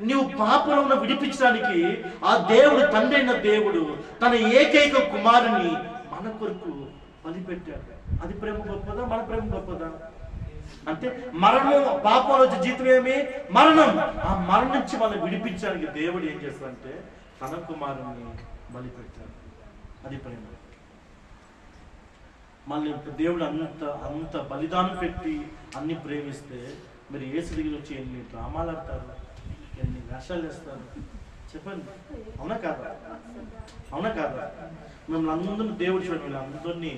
నీవు పాపంలో విడిపించడానికి ఆ దేవుడు, తండ్రి అయిన దేవుడు తన ఏకైక కుమారుని మన కొరకు బలిపెట్టాడు. అది ప్రేమ గొప్పదా? మన ప్రేమ గొప్పదా? అంటే మరణం, పాపంలో వచ్చే జీతం ఏమి? మరణం. ఆ మరణం నుంచి మనం విడిపించడానికి దేవుడు ఏం చేస్తాడంటే తన కుమారుని బలిపెట్టాడు. అది ప్రేమ. మళ్ళీ దేవుడు అంత బలిదానం పెట్టి అన్ని ప్రేమిస్తే మీరు యేసు దగ్గర వచ్చి ఎన్ని డ్రామాలు ఆడతారు, ఎన్ని వేషాలు వేస్తారు చెప్పండి. అవునా కాదా? అవునా కాదా? మిమ్మల్ని అందరినీ దేవుడు చూడండి, మిమ్మల్ని అందరినీ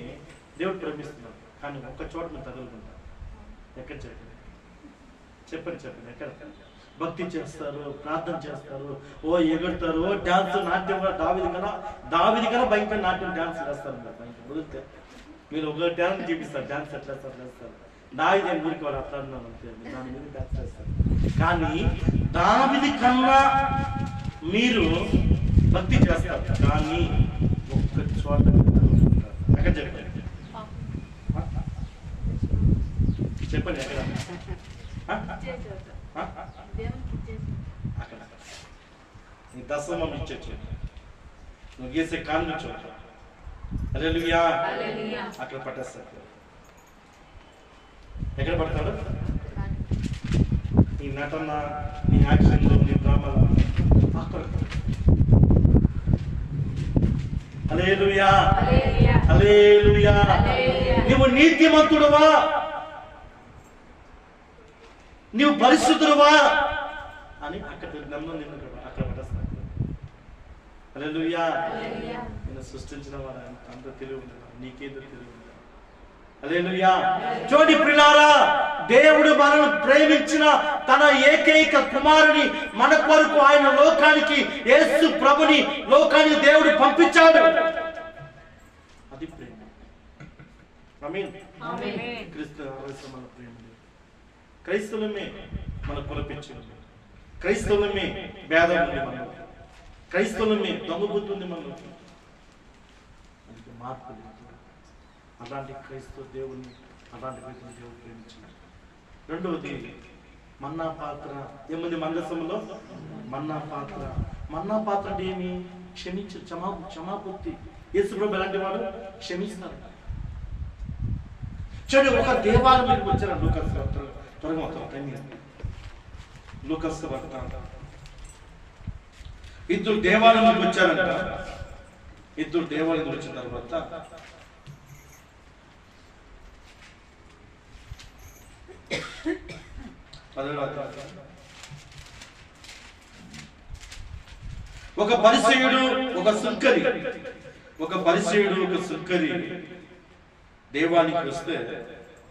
దేవుడు ప్రేమిస్తున్నాడు. కానీ ఒక్క చోట మీరు తగులుకుంటారు. ఎక్కడ చెప్పండి ఎక్కడ? భక్తి చేస్తారు, ప్రార్థన చేస్తారు, ఓ ఎగురుతారు, డాన్స్, నాట్యం. దావీదు కన్నా భయంకర నాట్యం డాన్స్ వేస్తారు. వదిలితే మీరు ఒక డాన్స్ చూపిస్తారు, డాన్స్ ఎట్లా వేస్తారు. దావీదు ఊరికి వాడు అట్లా అన్నాను అంతే, దాని మీద డాన్స్ చేస్తారు. కానీ దావీదు కన్నా మీరు భక్తి చేస్తారు, కానీ ఒక్క చోట ఎక్కడ చెప్పండి ఎక్కడ? అక్కడ నీ దశమం ఇచ్చొచ్చు, నువ్వు గీసే కాను చోట. హల్లెలూయా. అక్కడ పట్టేస్తాడు. ఎక్కడ పడతాడు? నీ నటన, నీ యాక్షన్లు, నీ డ్రామాలు అక్కడ. హల్లెలూయా. హల్లెలూయా. నువ్వు నీతిమంతుడువా? నీవు పరిశుద్ధుడువా అని అక్కడ నమ్మని అక్కడ పట్టేస్తాడు. హల్లెలూయా. నిన్ను సృష్టించిన వాడు అంత తెలివి ఉండదు, నీకేదో తెలివి ఉండదు. హల్లెలూయా. చూడండి ప్రియులారా, దేవుడు మనల్ని ప్రేమించిన తన ఏకైక కుమారుని మన కొరకు ఆయన లోకానికి, యేసు ప్రభుని లోకానికి దేవుడు పంపించాడు. అది ప్రేమ. ఆమేన్. క్రీస్తు మన ప్రేమ. క్రైస్తవులమే మన కులపించింది, క్రైస్తవులమే భేదం ఉంది మనలో, క్రైస్తవులమే దొంగ బుద్ధి ఉంది మనలో. అందుకే మార్పు లేదు. అలాంటి క్రైస్తవ దేవుడిని, అలాంటి వ్యక్తిని దేవుడు ప్రేమించాడు. రెండవది మన్నా పాత్ర. ఏముంది మందసంలో? మన్నా పాత్ర. మన్నా పాత్ర అంటే ఏమి? క్షమించు, క్షమాపూర్తి. యేసు ప్రభు ఎలాంటి వాడు? క్షమిస్తారు. చూడండి, ఒక దేవాలయం మీకు వచ్చారు. లూకాసు వార్త త్వరగా మొత్తం లూకాసు వార్త. ఇద్దరు దేవాలయంలోకి వచ్చారంట. ఇద్దరు దేవాలయం వచ్చిన తర్వాత ఒక పరిసయుడు ఒక సుంకరి, ఒక పరిసయుడు ఒక సుంకరి దేవానికి వస్తే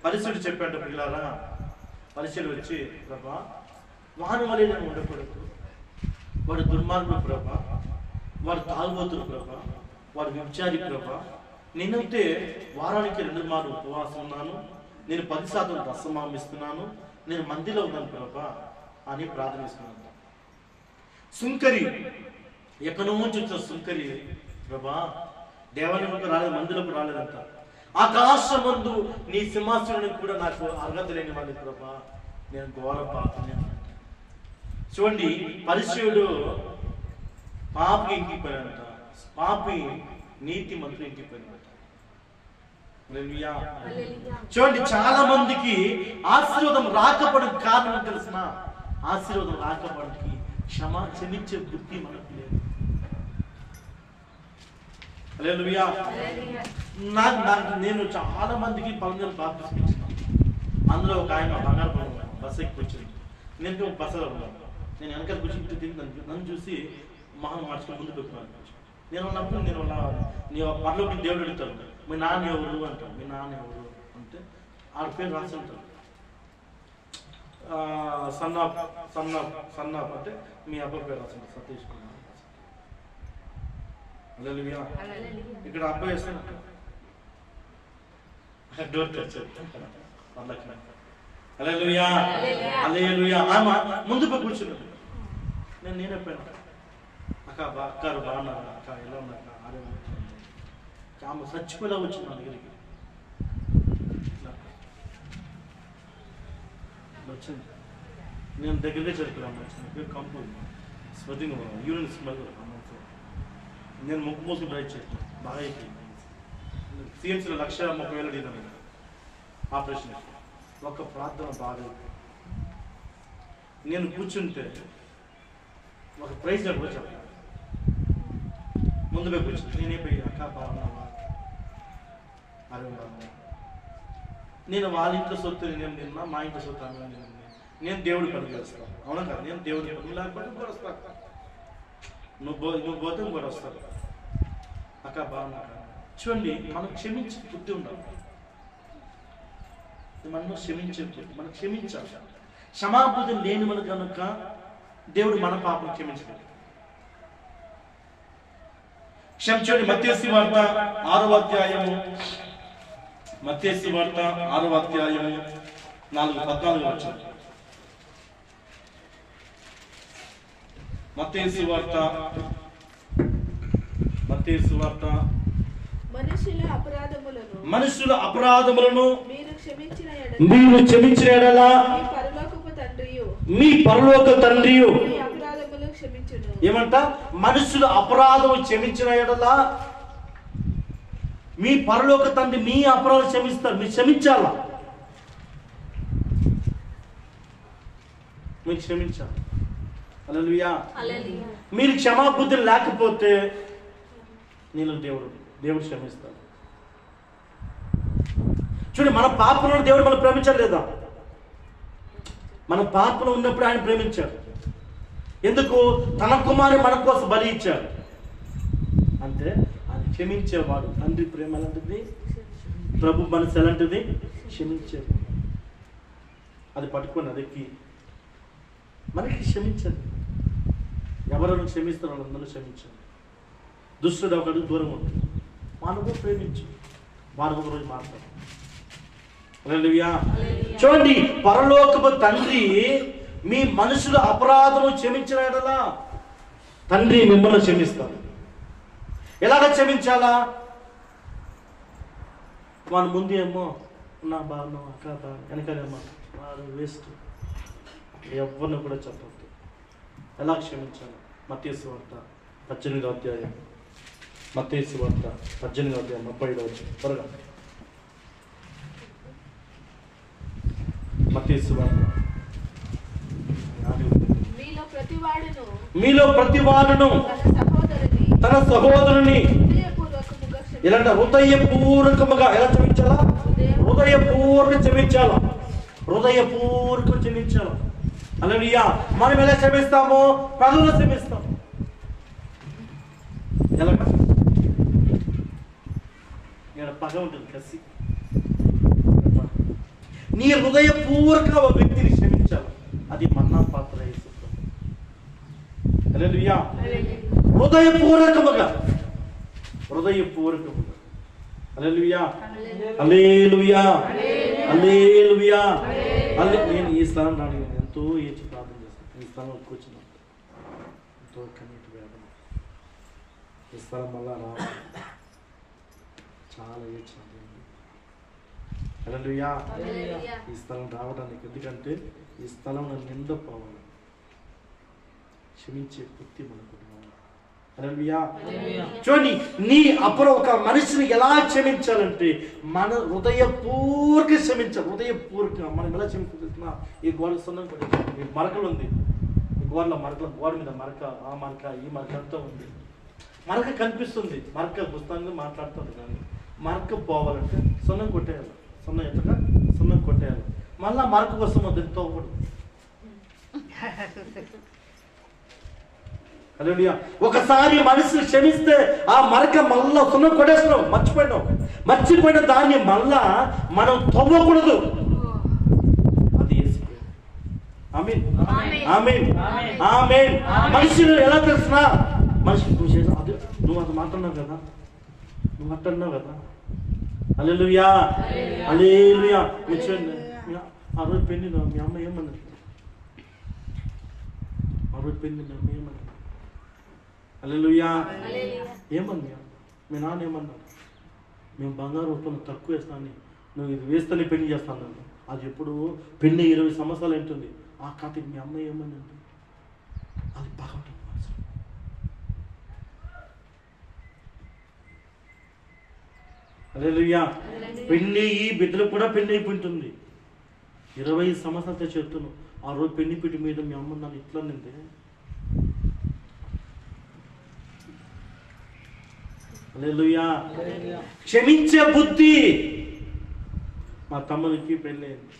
పరిసయుడు చెప్పాడు, పిల్లారా, పరిసయుడు వచ్చి, ప్రభా వాని వలె నేను ఉండకూడదు, వాడు దుర్మార్గుడు ప్రభా, వాడు తాగుబోతుడు ప్రభా, వాడు వ్యభిచారి ప్రభా, నేనైతే వారానికి 2 మార్లు ఉపవాసం ఉన్నాను, నేను 10% దశమాంశం ఇస్తున్నాను, నేను మందిలో ఉన్నాను ప్రభా అని ప్రార్థనిస్తున్నాను. సుంకరి ఎక్కడో నుంచి వచ్చిన సుంకరి, ప్రభా దేవాలయంలోకి రాలేదు, మందిలోకి రాలేదంట, ఆకాశమందు నీ సింహాసనానికి కూడా నాకు అర్హత లేని వాడిని ప్రభా, నేను ఘోర పాపని. చూడండి, పరిచయుడు పాపి ఇంకిపోయాడంట, పాపి నీతి మంత్రులు ఇంకిపోయాడంట. చూడండి, చాలా మందికి ఆశీర్వాదం రాకపోవడానికి కారణం తెలిసిన, ఆశీర్వాదం రాకపోవడానికి క్షమించే బుద్ధి మనకు లేదు. హల్లెలూయా. నేను చాలా మందికి పనులు ప్రార్థిస్తున్నాను. అందులో ఒక ఆయన బంగారు బస్సు ఎక్కి వచ్చింది, నేను ఒక బస్సులో ఉన్నాను, నేను వెనకాల కూర్చుంటే నన్ను చూసి మొహం మార్చుకొని ముందు పెట్టుకున్నాను. నేను ఉన్నప్పుడు నీ పనిలోకి దేవుడు అడుగుతాడు, మీ నాన్న ఎవరు అంటాడు, మీ నాన్న ఎవరు అంటే ఆడ పేరు రాసి ఉంటాడు, సన్నాప్ అంటే మీ అబ్బాయి పేరు రాసి ఉంటాడు, సతీష్ కుమార్. హల్లెలూయా. ఇక్కడ అబ్బాయి వేస్తాను డోర్ తెచ్చాడు. హల్లెలూయా, హల్లెలూయా. ఆమె ముందు పోయి కూర్చున్నాడు. నేను చెప్పాను, అక్కారు బాగున్నారు, అక్క ఎలా ఉన్నారు, ఆడే ఆమె చచ్చిపోయేలా వచ్చింది నా దగ్గరికి. వచ్చింది, నేను దగ్గరగా చదువుకున్నాను, వచ్చింది కంపు స్మెల్లింగ్, యూరిన్ స్మెల్. నేను ముక్కు మోసుకు డ్రైవ్ చేస్తాను, బాగా అయిపోయింది. సిఎంసీలో 1,30,000 అడిగినాను ఆపరేషన్. ఒక్క ప్రార్థన బాగా అయిపోయింది. నేను కూర్చుంటే ఒక ప్రైజ్ కూడా చెప్పాను, ముందు పోయి కూర్చుంటే నేనైపోయి, అక్క బాగున్నావా, అరే బాగున్నా, నేను వాళ్ళ ఇంట్లో సొత్తు నేను తిన్నా, మా ఇంట్లో సొత్తు అన్న నేను దేవుడి పని చేస్తాను. అవునా కదా, నేను దేవుడి పని లేకపోతే కూడా వస్తాను, నువ్వు పోతే కూడా వస్తాను. అక్క బాగున్నా. చూడండి, మనం క్షమించి బుద్ధి ఉండాలి, మనం క్షమించే బుద్ధి, మనం క్షమించాలి. క్షమాబుద్ధి లేని మన కనుక దేవుడు మన పాపం క్షమించలేదు. క్షమించండి. మత్తయి సువార్త 6వ అధ్యాయము, మత్తయి సువార్త 6వ అధ్యాయము 4-14 వచనం. మత్తయి సువార్త మనుషుల అపరాధములను మీరు క్షమించిన యెడల మీ పరలోక తండ్రియు ఏమంట, మనుషుల అపరాధము క్షమించిన యెడల మీ పరలోక తండ్రి మీ అపరాధం క్షమిస్తారు. మీరు క్షమించాలా, మీరు క్షమించాలి. హల్లెలూయా. మీరు క్షమాబుద్ధి లేకపోతే నీలో దేవుడు క్షమిస్తాడు. చూడండి, మన పాపంలో దేవుడు మనం ప్రేమించాడు లేదా? మన పాపంలో ఉన్నప్పుడు ఆయన ప్రేమించాడు. ఎందుకు? తన కుమారుని మన కోసం బలి ఇచ్చాడు. అంటే ఆయన క్షమించేవాడు. తండ్రి ప్రేమ ఎలాంటిది, ప్రభు మనసు ఎలాంటిది, క్షమించేది. అది పట్టుకొని అదెక్కి మనకి క్షమించండి. ఎవరెవరు క్షమిస్తారో వాళ్ళందరూ క్షమించండి. దుష్టుడు ఒకడు దూరం ఉంటుంది, వాళ్ళకు ప్రేమించు, వారు ఒక రోజు మాట్లాడు. హల్లెలూయా. చూడండి, పరలోకపు తండ్రి మీ మనుషుల అపరాధము క్షమించిన యెడల తండ్రి మిమ్మల్ని క్షమిస్తాడు. ఎలాగ క్షమించాలా? వాళ్ళ ముందు ఏమో నా బాగా అక్క బాగా, వెనకాలేమో వారు వేస్ట్, ఎవరిని కూడా చెప్పద్దు. ఎలా క్షమించాలి? మత్తయి సువార్త 18వ అధ్యాయం, మత్తయి సువార్త 18వ అధ్యాయం 35వ వచనం. త్వరగా మత్తయి సువార్త. మీలో ప్రతివాడును తన సహోదరుని ఎలాంటి హృదయపూర్వకముగా ఎలా క్షమించాలా? హృదయపూర్వకంగా క్షమించాలా, హృదయపూర్వకంగా క్షమించాలా. హల్లెలూయా. మనం ఎలా క్షమిస్తామో ప్రభువును క్షమిస్తాం. ఎలాగా ఇక్కడ పగ ఉంటుంది, కసి. నీ హృదయపూర్వక ఒక వ్యక్తిని క్షమించాలి. అది మన్నా పాత్ర యేసు ప్రభు. హల్లెలూయా. హృదయపూర్వకముగా హల్లెలూయా హల్లెలూయా హల్లెలూయా. నేను ఈ స్థలం రాని ఎంతో ఏడ్చి ప్రార్థన చేస్తాను. ఈ స్థలం కూర్చున్నాను, ఎంతో కన్నీటి వేదన. ఈ స్థలం మళ్ళా రావాలి, చాలా ఏడ్చాను. హల్లెలూయా. ఈ స్థలం రావడానికి, ఎందుకంటే ఈ స్థలం నిందపోవాలి, క్షమించే బుద్ధి మనకు రావాలి. హల్లెలూయా. చూడండి, నీ అప్పుడు ఒక మనిషిని ఎలా క్షమించాలంటే మన హృదయపూర్వక క్షమించాలి. హృదయపూర్వకంగా మనం ఎలా క్షమించుతున్నా, ఈ గోడ సున్నం ఈ మరకలు ఉంది, ఈ గోడల మరకలు, గోడ మీద మరక, ఆ మరక, ఈ మరక అంతా ఉంది. మరక కనిపిస్తుంది, మరక పుస్తకంగా మాట్లాడుతుంది, కానీ మరక పోవాలంటే సున్నం కొట్టేయాలి. సున్నం ఎట్లా సున్నం కొట్టేయాలి. మళ్ళా మరక కోసం దీన్ని తోకూడదు. హల్లెలూయా. ఒకసారి మనసుని క్షమిస్తే ఆ మరక మళ్ళా సున్నం కొట్టేస్తున్నాం, మర్చిపోయిన దాన్ని మళ్ళా మనం తవ్వకూడదు. అది యేసుప్రభు. ఆమేన్ ఆమేన్ ఆమేన్. మనిషిని ఎలా తెలుసునా, మనిషి నువ్వు అది మాట్లాడినావు కదా, నువ్వు మాట్లాడినావు కదా. హల్లెలూయా హల్లెలూయా. ఆ రోజు పెళ్లి మీ అమ్మ ఏమన్నది? ఆ రోజు పెళ్లి మీ అమ్మ ఏమన్నది? హల్లెలూయా. ఏమన్నా మీ నాన్న ఏమన్నారు? మేము బంగారు ఉత్పన్నం తక్కువ వేస్తాను, నువ్వు ఇది వేస్తేనే పెళ్లి చేస్తాను. అది ఎప్పుడు పెళ్లి 20 సంవత్సరాలు ఉంటుంది. ఆ కథ మీ అమ్మ ఏమన్నది? అది బాగా ఉంటుంది. హల్లెలూయా. పెళ్లి బిడ్డలు కూడా పెళ్లి అయిపోయింటుంది. 20 సంవత్సరాలతో చెప్తున్నాను. ఆ రోజు పెళ్లి పిటి మీద మీ అమ్మ నన్ను ఇట్లా నింది. హల్లెలూయా. క్షమించే బుద్ధి. మా తమ్మునికి పెళ్ళి అయింది.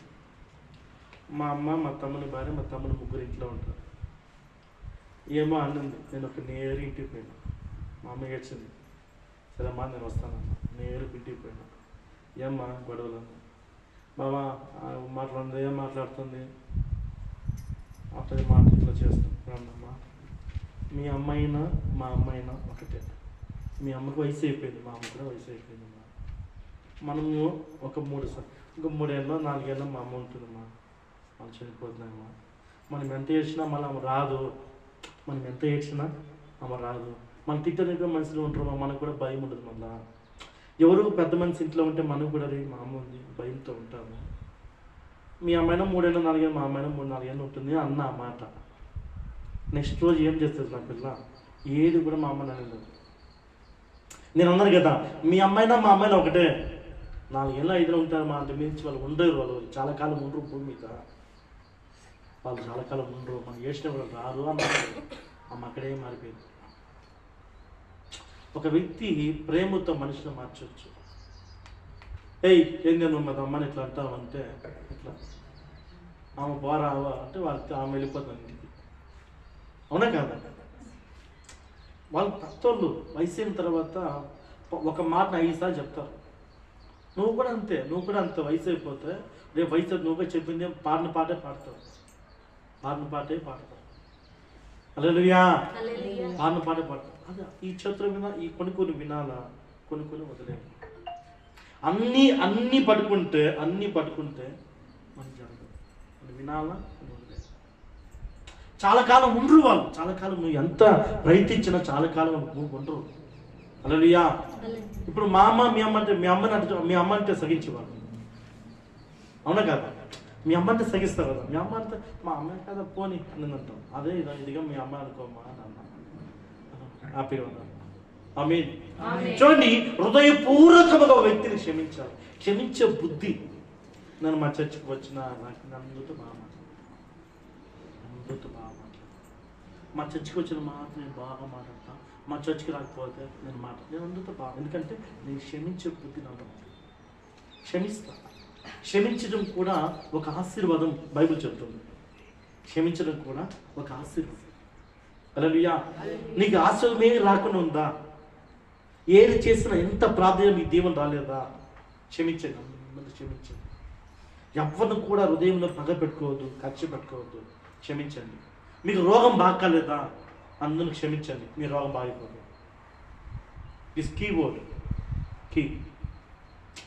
మా అమ్మ, మా తమ్ముని భార్య, మా తమ్ముని ముగ్గురు ఇంట్లో ఉంటారు. ఏమో అన్నంది, నేను ఒక నేరు ఇంటికి పోయినా. మా అమ్మ ఏడ్చింది. సరే అమ్మా నేను వస్తానమ్మా. నేరు ఇంటికి పోయినా. ఏమ్మా గొడవలు? బాబా మాట్లాడుతుంది, ఏం మాట్లాడుతుంది? అప్పుడు మాట ఇట్లా చేస్తానమ్మా. మీ అమ్మాయినా మా అమ్మాయినా ఒకటే. మీ అమ్మకి వయసు అయిపోయింది, మా అమ్మ కూడా వయసు అయిపోయిందమ్మా. మనము ఒక 3 ఏళ్ళలో 4 ఏళ్ళలో మా అమ్మ ఉంటుందమ్మా. మనం చనిపోతున్నాయమ్మా. మనం ఎంత ఏడ్చినా మళ్ళీ ఆమె రాదు. మనం ఎంత ఏడ్చినా ఆమె రాదు. మనం తిట్టడానికి మనుషులు ఉంటారు, మనకు కూడా భయం ఉండదు. మళ్ళా ఎవరు పెద్ద మనిషి ఇంట్లో ఉంటే మనకు కూడా మా అమ్మ ఉంది భయంతో ఉంటాము. మీ అమ్మాయినా 3 ఏళ్ళు 4 ఏళ్ళు, మా అమ్మాయినా 3-4 ఏళ్ళు ఉంటుంది అన్న ఆ మాట. నెక్స్ట్ రోజు ఏం చేస్తుంది నా పిల్ల? ఏది కూడా మా అమ్మ నన్నలేదు. నేను అన్నాను కదా, మీ అమ్మాయినా మా అమ్మాయినా ఒకటే. 4 ఏళ్ళు 5 ఏళ్ళు ఉంటారు. మా అంత మించి వాళ్ళు ఉండరు. వాళ్ళు చాలా కాలం ఉండరు భూమి మీద. వాళ్ళు చాలా కాలం ఉండరు. మనం చేసిన వాళ్ళు రారు అన్నారు. అమ్మ అక్కడే మారిపోయింది. ఒక వ్యక్తి ప్రేమతో మనిషిని మార్చవచ్చు. ఏంది నువ్వు మా అమ్మని ఇట్లా అంటావు అంటే, ఇట్లా ఆమె బారావా అంటే వాళ్ళకి ఆమె వెళ్ళిపోతుంది ఇంటికి. అవునా కాదా? వాళ్ళు పెద్దోళ్ళు వయసు అయిన తర్వాత ఒక మాట 5 సార్లు చెప్తారు. నువ్వు కూడా అంతే వయసు అయిపోతే రేపు వయసు నువ్వే చెప్పింది పాడిన పాటే పాడతావు. హల్లెలూయా. పాడిన పాటే పాడతావు. అదే ఈ చేతుల మీద ఈ కొన్ని వినాలా, కొన్ని వదిలేయాలి. అన్నీ పట్టుకుంటే మనం జరగదు. వినాలా, వదిలేదు. చాలా కాలం ఉండరు వాళ్ళు. చాలా కాలం నువ్వు ఎంత ప్రయత్నించినా చాలా కాలం ఉండరు. హల్లెలూయా. ఇప్పుడు మా అమ్మ మీ అమ్మ అంటే సగించేవాళ్ళు. అవునా కదా? మీ అమ్మ అంటే సగిస్తారు కదా. మీ అమ్మ అంటే మా అమ్మ కదా పోని అని అంటాం. అదే ఇదిగా మీ అమ్మ అనుకోమ్మా అని అన్నా హ్యాపీగా ఉన్నాను. ఆమేన్. చూడండి, హృదయపూర్వకముగా వ్యక్తిని క్షమించాలి. క్షమించే బుద్ధి. నేను మా చర్చికి వచ్చిన నాకు నన్నుతో బాగా మా చర్చికి వచ్చిన మాట నేను బాగా మాట్లాడతా. మా చర్చికి రాకపోతే నేను అందుతో బాగా, ఎందుకంటే నేను క్షమించే బుద్ధి నాకు క్షమిస్తా. క్షమించడం కూడా ఒక ఆశీర్వాదం బైబిల్ చెప్తుంది. క్షమించడం కూడా ఒక ఆశీర్వాదం. హల్లెలూయా. నీకు ఆశీర్వాదం ఏమి రాకుండా ఉందా? ఏది చేసినా ఎంత ప్రార్థన మీ దీవెన రాలేదా? క్షమించండి, అందరూ క్షమించండి. ఎవరిని కూడా హృదయంలో పగ పెట్టుకోవద్దు, కక్ష పెట్టుకోవద్దు. క్షమించండి. మీకు రోగం బాగాలేదా? అందరూ క్షమించండి, మీ రోగం బాగిపోదు. This keyboard key.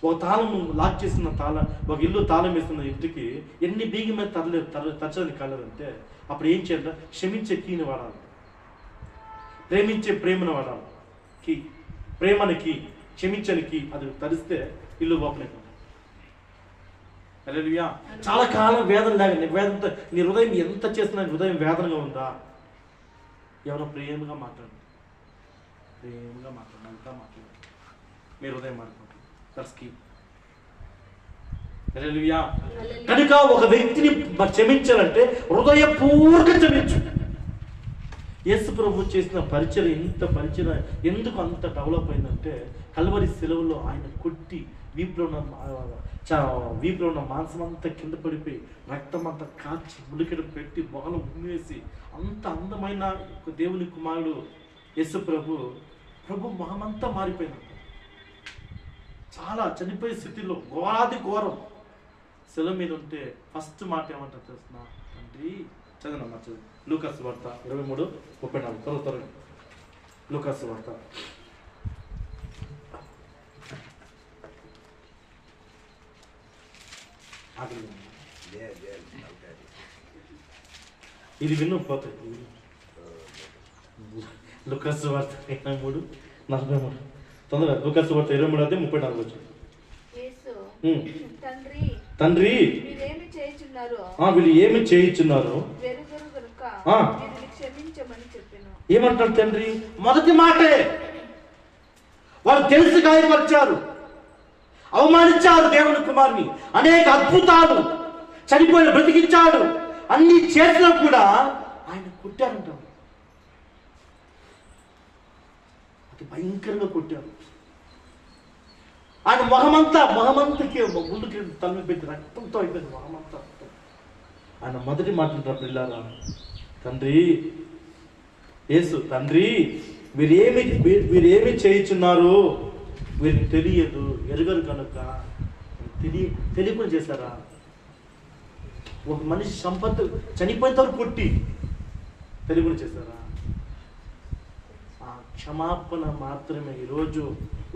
ఒక తాళం లాక్ చేసిన తాళం, ఒక ఇల్లు తాళం వేస్తున్న ఇంటికి ఎన్ని బీగి మీద తరచడానికి కలరంటే అప్పుడు ఏం చేయాలి? క్షమించే కీని వాడాలి, ప్రేమించే ప్రేమను వాడాలి. కీ, ప్రేమని కీ, క్షమించని కీ. అది తరిస్తే ఇల్లు ఓపెన్ అయిపోతుంది. హల్లెలూయా. చాలా కాలం వేదన లేక వేదనతో నీ హృదయం ఎంత చేస్తున్నా హృదయం వేదనగా ఉందా? ఎవరో ప్రేమగా మాట్లాడు, ప్రేమగా మాట్లాడు, అంతా మాట్లాడు, మీ హృదయం మాట్లాడు. హల్లెలూయా. కనుక ఒక వ్యక్తిని క్షమించాలంటే హృదయపూర్వకంగా క్షమించు. యేసు ప్రభు చేసిన పరిచయం, ఇంత పరిచయం ఎందుకు అంత డెవలప్ అయిందంటే కల్వరి సెలవులో ఆయన కొట్టి వీపులో ఉన్న మాంసం అంతా కింద పడిపోయి రక్తం అంతా కాచి ఉలికిడ పెట్టి మొగలు ఉమ్మేసి అంత అందమైన దేవుని కుమారుడు యేసు ప్రభు మొహమంతా మారిపోయింది. చాలా చనిపోయే స్థితిలో ఘోరం సెలవు మీద ఉంటే ఫస్ట్ మాట ఏమంటారు తెలుసిన? తండ్రి, చదవనమ్మా, చదువు. లూకాసు వార్త 23:34. త్వరగా లూకాసు వార్త. ఇది విన్ను పోతాయి. లూకాసు వార్త 23:43. తొందరగా లూకాసు వార్త 23:34. తండ్రి, వీళ్ళు ఏమి చేయుచున్నారు? ఏమంటారు తండ్రి? మొదటి మాటే వాళ్ళు తెలిసి గాయపరిచారు, అవమానించారు దేవుని కుమారుని. అనేక అద్భుతాలు, చనిపోయిన బ్రతికించాడు, అన్ని చేసినా కూడా ఆయన కొట్టారంటారు. అతి భయంకరంగా కొట్టారు. ఆయన మొహమంతకి ముందుకి తల పెట్టి రక్తంతో అయిపోయింది మొహమంతా. ఆయన మొదటి మాట్లాడారు, పిల్లారా, తండ్రి, యేసు, తండ్రి, వీరేమి చేయుచున్నారు? వీరికి తెలియదు, ఎరుగరు కనుక. తెలియకుండా చేశారా? ఒక మనిషి సంపద చనిపోయేంత కొట్టి తెలియకుండా చేశారా? ఆ క్షమాపణ మాత్రమే ఈరోజు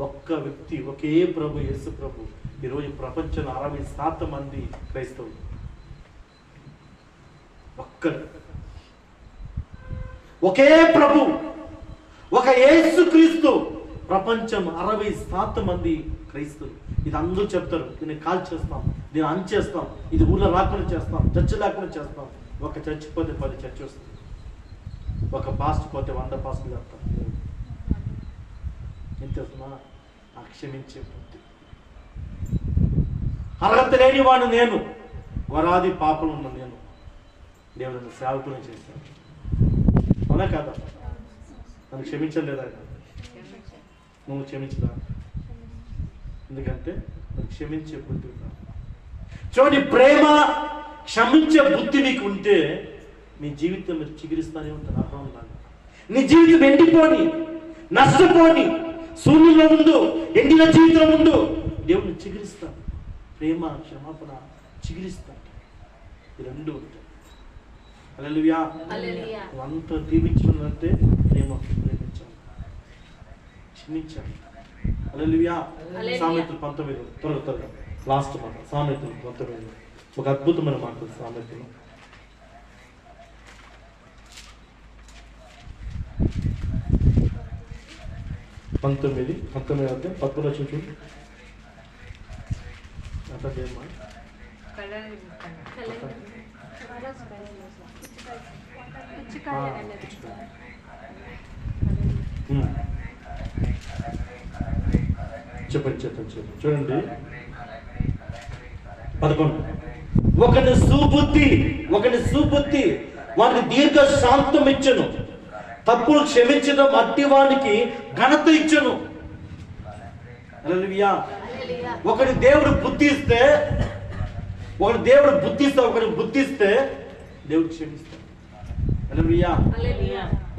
ఒక్క వ్యక్తి, ఒకే ప్రభు, యేసు ప్రభు. ఈరోజు ప్రపంచంలో 60% మంది క్రైస్తవులు. ఒకే ప్రభు, ఒక యేసు క్రీస్తు. ప్రపంచం 60% మంది క్రైస్తవులు. ఇది అందరూ చెప్తారు, దీన్ని కాల్ చేస్తాం, దీన్ని అంచేస్తాం, ఇది ఊళ్ళో రాకుండా చేస్తాం, చర్చ్ లేకుండా చేస్తాం. ఒక చర్చ్ పోతే 10 చర్చ్ వస్తుంది, ఒక పాస్ట్ పోతే 100 పాస్టులు చెప్తాం. ఏం చేస్తున్నా? క్షమించే బుద్ధి. అర్హత లేని వాడు నేను, వరాది పాపలు ఉన్న నేను దేవుని సేవకుని చేశాను. అవునా కాదా? నన్ను క్షమించలేదా? నువ్వు క్షమించదా? ఎందుకంటే నువ్వు క్షమించే బుద్ధి ఉందా? చూడండి, ప్రేమ, క్షమించే బుద్ధి నీకు ఉంటే మీ జీవితం మీరు చిగురిస్తానే ఉంటారు. అర్థం. నీ జీవితం ఎండిపోని, నష్టపోని, సూర్యుల ముందు, ఎండిన జీవితం ముందు దేవుడిని చిగురిస్తాను. ప్రేమ, క్షమాపణ చిగురిస్తాను. ఈ రెండు ఉంటాయి. హల్లెలూయా. అంత దీవించాలంటే ప్రేమించాలి, క్షమించాలి. హల్లెలూయా. సామెతలు 19, త్వరగా లాస్ట్ మాట. సామెతలు 19 ఒక అద్భుతమైన మాట. సామెతలు 19 11 చూడు. చెప్పండి. చూడండి 11. ఒకని సుబుద్ధి వానికి దీర్ఘ శాంతం ఇచ్చును, తప్పులు క్షమించడం అట్టివానికి ఘనత ఇచ్చును. హల్లెలూయా. ఒకరి దేవుడు బుద్ధిస్తే ఒకరికి బుద్ధిస్తే దేవుడు క్షమిస్తాడు. హల్లెలూయా.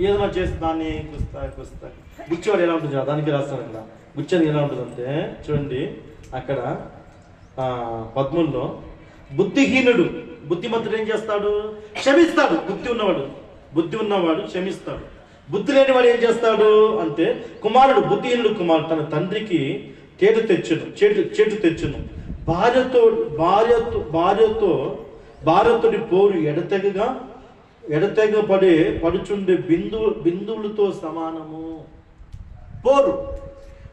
ఏదైనా చేసి దాన్ని గుస్తా గుచ్చేవాడు ఎలా ఉంటుంది దానికి రాస్తాను ఇక్కడ. గుచ్చేది ఎలా ఉంటుందంటే చూడండి అక్కడ 13లో బుద్ధిహీనుడు బుద్ధిమంతుడు ఏం చేస్తాడు? క్షమిస్తాడు. బుద్ధి ఉన్నవాడు క్షమిస్తాడు. బుద్ధి లేనివాడు ఏం చేస్తాడు అంటే బుద్ధిహీనుడు కుమారుడు తన తండ్రికి చేటు తెచ్చును. భార్యతోటి పోరు ఎడతెగ పడుచుండే బిందువులతో సమానము. పోరు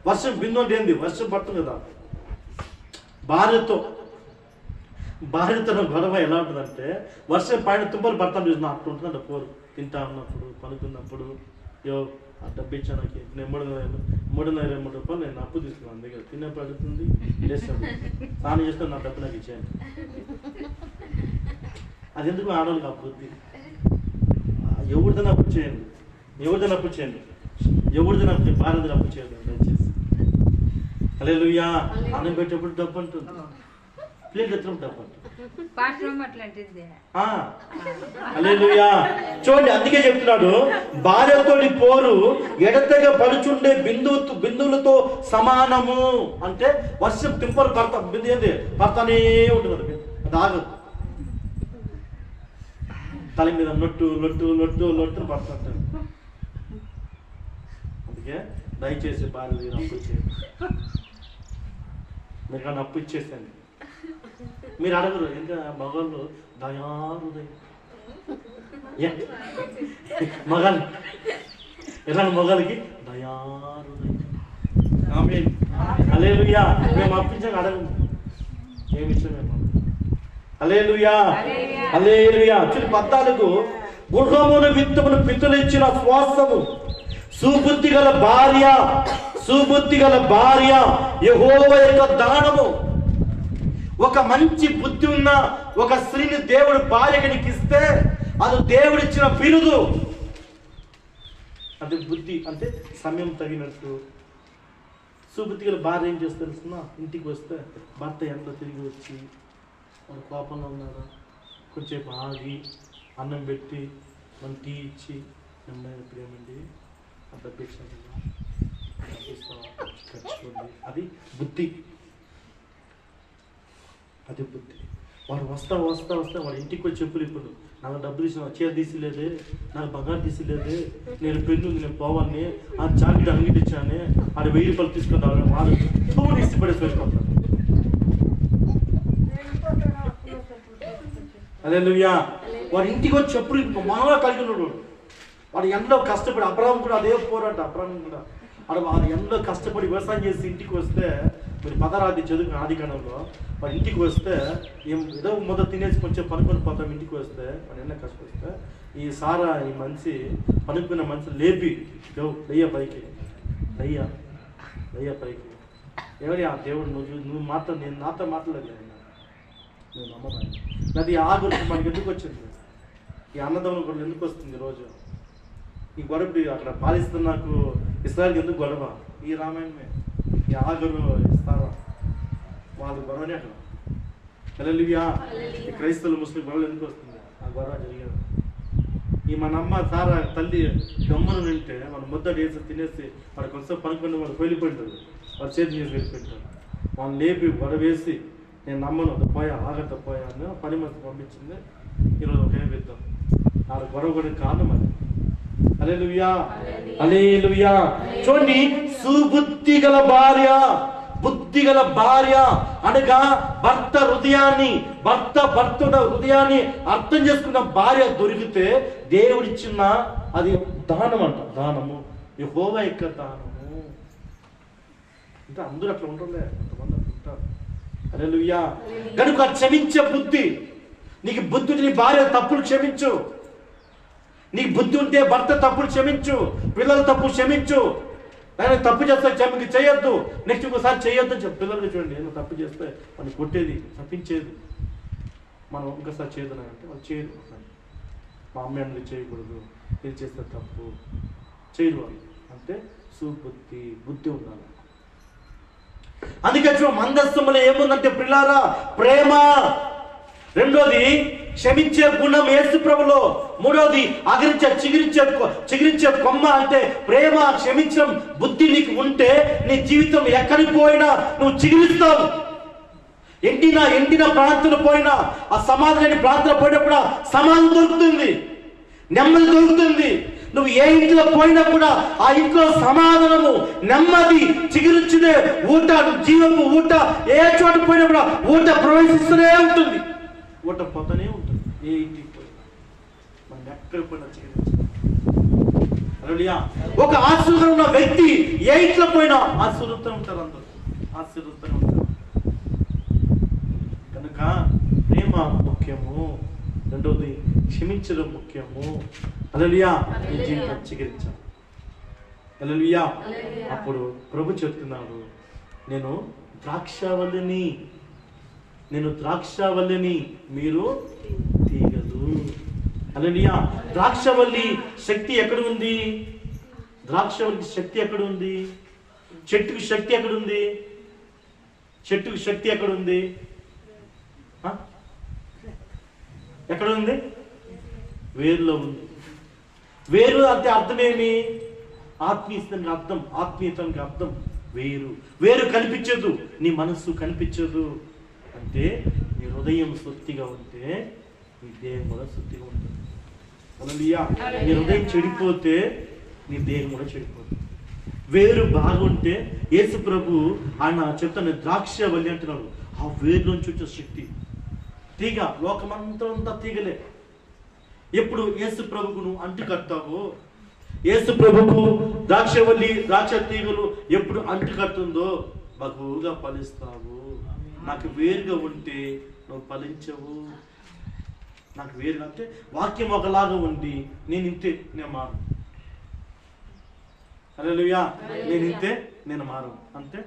వర్షం బిందు అంటే ఏంది? వర్షం పడుతుంది కదా. భార్యతో గొడవ ఎలా ఉంటుందంటే వర్షం పైన తుంపలు పడతాను చూసిన అప్పుడు ఉంటుందంట పోరు. తింటా ఉన్నప్పుడు పనుకున్నప్పుడు ఆ డబ్బు ఇచ్చా నాకు నేను 323 రూపాయలు నేను అప్పు తీసుకున్నాను దగ్గర తిన్నప్పుడు అడుగుతుంది చేస్తాను స్నానం చేస్తాను నా డబ్బు నాకు ఇచ్చాను. అది ఎందుకు ఆడవాళ్ళకి అభివృద్ధి? ఎవరిదైనా అప్పు చేయండి, ఎవరిదైనా అప్పు చేయండి, భార్యదైనా అప్పు చేయండి దయచేసి. హల్లెలూయా. అన్నం పెట్టేప్పుడు డబ్బు అంటుంది, ప్లేట్ ఎత్తడం డబ్బు అంటుంది. హల్లెలూయా. చూడండి అందుకే చెప్తున్నాడు భార్యతోటి పోరు ఎడతెగ పడుచుండే బిందువులతో సమానము. అంటే వర్షం తింపలు బిందు ఏంది పడతానే ఉంటుంది, అది ఆగదు. తల మీద లొట్టు పడుతుంటారు. అందుకే దయచేసి భార్య అప్పు చేయండి. మీకు అప్పు ఇచ్చేసాను మీరు అడగరు. ఇంకా మగవాళ్ళు దయాహృదయం మొగాలకి దయాహృదయం. ఆమేన్. హల్లెలూయా. మేము అప్పించాక అడగము, ఏమి ఇచ్చాము. హల్లెలూయా. హల్లెలూయా. 14 గృహమును విత్తమును పితరులు ఇచ్చిన శ్వాసము సుబుద్ధి గల భార్య యెహోవా యొక్క దానము. ఒక మంచి బుద్ధి ఉన్న ఒక స్త్రీని దేవుడు భార్యకి ఇస్తే అది దేవుడిచ్చిన బిరుదు. అది బుద్ధి అంటే సమయం తగినట్టు. సుబుద్ధి గల భార్య ఏం చేస్తే తెలుసుకున్నా, ఇంటికి వస్తే భర్త ఎంతో తిరిగి వచ్చి వాడు కోపంలో ఉన్నారా కొంచెం ఆగి అన్నం పెట్టి మన టీ ఇచ్చి నెమ్మది ప్రేమండి అంత ఖర్చుకోండి. అది బుద్ధి. వాడు వస్తా వాడు ఇంటికి వచ్చి చెప్పులు ఇప్పుడు నాకు డబ్బులు ఇచ్చిన చీర తీసిలేదే, నాకు బంగారు తీసిలేదే, నేను పెన్ను ఉంది నేను పోవాలని ఆ చాకెట్ అంగిటి ఇచ్చానే ఆడ 1000 రూపాయలు తీసుకుంటాను వాడు తోడు ఇసి పడేసి వెళ్ళిపోతాడు. హల్లెలూయా. వాడు ఇంటికి వచ్చి చెప్పులు మనలో కలిగి ఉన్నాడు. వాడు ఎంతో కష్టపడి అబ్రహాం కూడా అదే పోరాట. అబ్రహాం కూడా వాడు ఎంతో కష్టపడి వ్యవసాయం చేసి ఇంటికి వస్తే మీరు 16 చదువుకున్న ఆదికాండంలో వాడు ఇంటికి వస్తే ఏదో మొదలు తినేసి కొంచెం పనుకొని పోతాం. ఇంటికి వస్తే వాడు ఎన్న కష్టపడితే ఈ సారా ఈ మనిషి పనుకున్న మనిషి లేపి దయ్య పైకి ఎవరి ఆ దేవుడు నువ్వు మాత్రం నేను నాతో మాట్లాడలేదు, నువ్వు నమ్మను. అది ఆ గురించి మనకి ఎందుకు వచ్చింది? ఈ అన్నదమ్ముల గొడవ ఎందుకు వస్తుంది రోజు? ఈ గొడవ అక్కడ పాలిస్తున్నకు ఇస్రాయల్కి ఎందుకు గొడవ? ఈ రామాయణమే. ఈ ఆగరు ఇస్తారా వాళ్ళ గొడవనే అక్కడ. హల్లెలూయా. ఈ క్రైస్తవులు ముస్లిం గొడవలు ఎందుకు వస్తుంది? ఆ గొడవ జరిగేది. ఈ మన అమ్మ సారా తల్లి గమ్మను నింటే మన ముద్దడు వేసి తినేసి వాడు కొంచెం పనుకొని వాడు వెళ్ళిపోయింటాడు, వాడు చేతి మీద వెళ్ళిపోయింటాడు. వాళ్ళని లేపి గొడవ వేసి నేను నమ్మను అది ఆగత పోయా అని పని మంది పంపించింది. ఈరోజు ఒకే విద్దాం ఆ గొడవ కూడా కారణం అది. హల్లెలూయా. హల్లెలూయా. చూడండి సుబుద్ధి గల భార్య, బుద్ధి గల భార్య అనగా భర్త హృదయాన్ని అర్థం చేసుకున్న భార్య దొరికితే దేవుడిచ్చిన అది దానం అంట. దానము యెహోవా యొక్క దానము. అంటే అందరూ అట్లా ఉండలే, కొంతమంది అట్లా ఉంటారు. హల్లెలూయా. కనుక క్షమించే బుద్ధి నీకు బుద్ధి. నీ భార్య తప్పులు క్షమించు. నీకు బుద్ధి ఉంటే భర్త తప్పులు క్షమించు, పిల్లల తప్పు క్షమించు. నేను తప్పు చేస్తే చేయొద్దు, నెక్స్ట్ ఇంకోసారి చేయొద్దు అని చెప్పి పిల్లలకి చూడండి. నేను తప్పు చేస్తే వాళ్ళు కొట్టేది, తప్పించేది. మనం ఇంకోసారి చేయదు అంటే వాళ్ళు చేయదు. మా అమ్మ అన్నది చేయకూడదు, ఇది చేస్తే తప్పు చేయరు వాళ్ళు. అంటే బుద్ధి ఉండాలి. అందుకే మందస్థములో ఏముందంటే పిల్లారా ప్రేమ. రెండోది క్షమించే గుణం యేసు ప్రభులో. మూడవది చిగురించే కొమ్మ అంటే ప్రేమ, క్షమించడం బుద్ధి నీకు ఉంటే నీ జీవితం ఎక్కడికి పోయినా నువ్వు చిగురిస్తావు. ఎండిన ప్రాంతాలు పోయినా, ఆ సమాధానాన్ని ప్రాంతాలు పోయినప్పుడు సమాధానం దొరుకుతుంది, నెమ్మది దొరుకుతుంది. నువ్వు ఏ ఇంట్లో పోయినా కూడా ఆ ఇంట్లో సమాధానము, నెమ్మది, చిగురించునే ఊట, జీవము ఊట ఏ చోట పోయినా కూడా ఊట ప్రవేశిస్తూనే ఉంటుంది, ఊట పోతూనే ఉంటుంది. ఏ ఇంటికి పోయినా మనం ఎక్కడ పోయినా చిగురించాలి. ఒక ఆశీర్వాదం ఉన్న వ్యక్తి ఏ ఇంట్లో పోయినా ఆశీర్వదిస్తూ ఉంటారు, అందరూ ఆశీర్వదిస్తూ ఉంటారు. కనుక ప్రేమ ముఖ్యము, రెండవది క్షమించడం ముఖ్యము. హల్లెలూయా. నీ జీవితం చిగురించాలి. హల్లెలూయా. అప్పుడు ప్రభు చెప్తున్నాడు, నేను ద్రాక్షవల్లిని, మీరు తీగలు. హల్లెలూయా. ద్రాక్షవల్లి శక్తి ఎక్కడ ఉంది? ద్రాక్షవల్లికి శక్తి ఎక్కడ ఉంది? చెట్టుకు శక్తి ఎక్కడుంది? చెట్టుకు శక్తి ఎక్కడుంది? ఎక్కడ ఉంది? వేరులో ఉంది. వేరు అంటే అర్థమేమి? ఆత్మీయతకి అర్థం వేరు కనిపించదు, నీ మనస్సు కనిపించదు. అంటే నీ హృదయం శుద్ధిగా ఉంటే నీ దేహం కూడా శుద్ధిగా ఉంటుంది. హల్లెలూయా. నీ హృదయం చెడిపోతే నీ దేహం కూడా చెడిపోతుంది. వేరు బాగుంటే యేసు ప్రభు ఆయన చెప్తాను, ద్రాక్షవల్లి అంటున్నాడు. ఆ వేరు నుంచి వచ్చే శక్తి, తీగ, లోకమంతా తీగలే. ఎప్పుడు యేసు ప్రభుకు నువ్వు అంటు కడతావో, యేసు ప్రభుకు ద్రాక్ష తీగలు ఎప్పుడు అంటు కడుతుందో బహుగా ఫలిస్తావు. నాకు వేరుగా ఉంటే నువ్వు ఫలించవు. నాకు వేరుగా అంటే వాక్యం ఒకలాగా ఉండి నేను మారు. హల్లెలూయా. నేను మారు అంతే.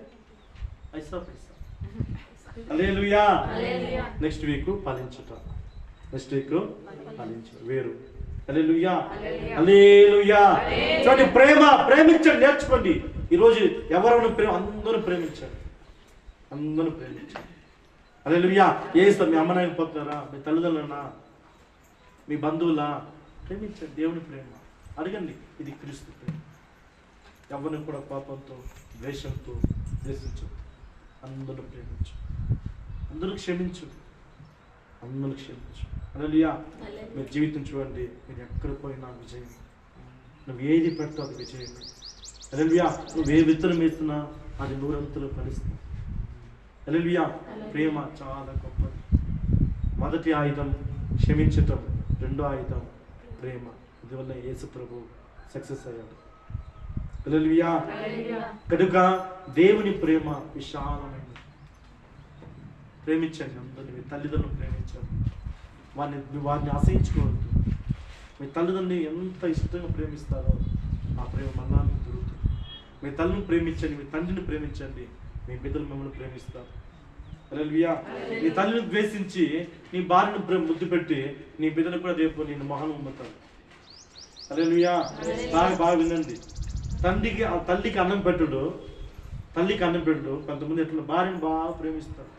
ఐసా పైసా. హల్లెలూయా. నెక్స్ట్ వీక్ ఫలించుట. వేరు. హల్లెలూయా. హల్లెలూయా. చూడండి, ప్రేమించండి, నేర్చుకోండి. ఈరోజు ఎవరైనా అందరూ ప్రేమించండి. హల్లెలూయా. మీ అమ్మ నాయన పోతున్నారా, మీ తల్లిదండ్రులనా, మీ బంధువులా, ప్రేమించండి. దేవుని ప్రేమ అడగండి. ఇది క్రీస్తు ప్రేమ. ఎవరిని కూడా పాపంతో, ద్వేషంతో ద్వేషించు. అందరూ ప్రేమించు, అందరూ క్షమించు. హల్లెలూయా. మీరు జీవితం చూడండి, మీరు ఎక్కడ పోయినా విజయం. నువ్వు ఏది పెడతావు అది విజయం. హల్లెలూయా. నువ్వు ఏ విత్తనం వేస్తున్నా అది నూరంతులు ఫలిస్తుంది. హల్లెలూయా. ప్రేమ చాలా గొప్పది. మొదటి ఆయుధం క్షమించటం, రెండో ఆయుధం ప్రేమ. ఇదివల్ల యేసు ప్రభు సక్సెస్ అయ్యాడు. హల్లెలూయా. కనుక దేవుని ప్రేమ విశాలమైనది. ప్రేమించండి అందరినీ. మీ తల్లిదండ్రులు ప్రేమించండి, వారిని అసహించుకోవద్దు. మీ తల్లిదండ్రులు ఎంత ఇష్టంగా ప్రేమిస్తారో ఆ ప్రేమ మళ్ళా మీకు దొరుకుతుంది. మీ తల్లిని ప్రేమించండి, మీ తండ్రిని ప్రేమించండి, మీ బిడ్డలు మిమ్మల్ని ప్రేమిస్తారు. హల్లెలూయా. నీ తల్లిని ద్వేషించి నీ భార్యను ముద్దు పెట్టి నీ బిడ్డలు కూడా రేపు నేను మొహం ఉమ్ముతాను. హల్లెలూయా. బాగా వినండి. తల్లికి అన్నం పెట్టుడు, కొంతమంది ఎట్లా భార్యను బాగా ప్రేమిస్తారు,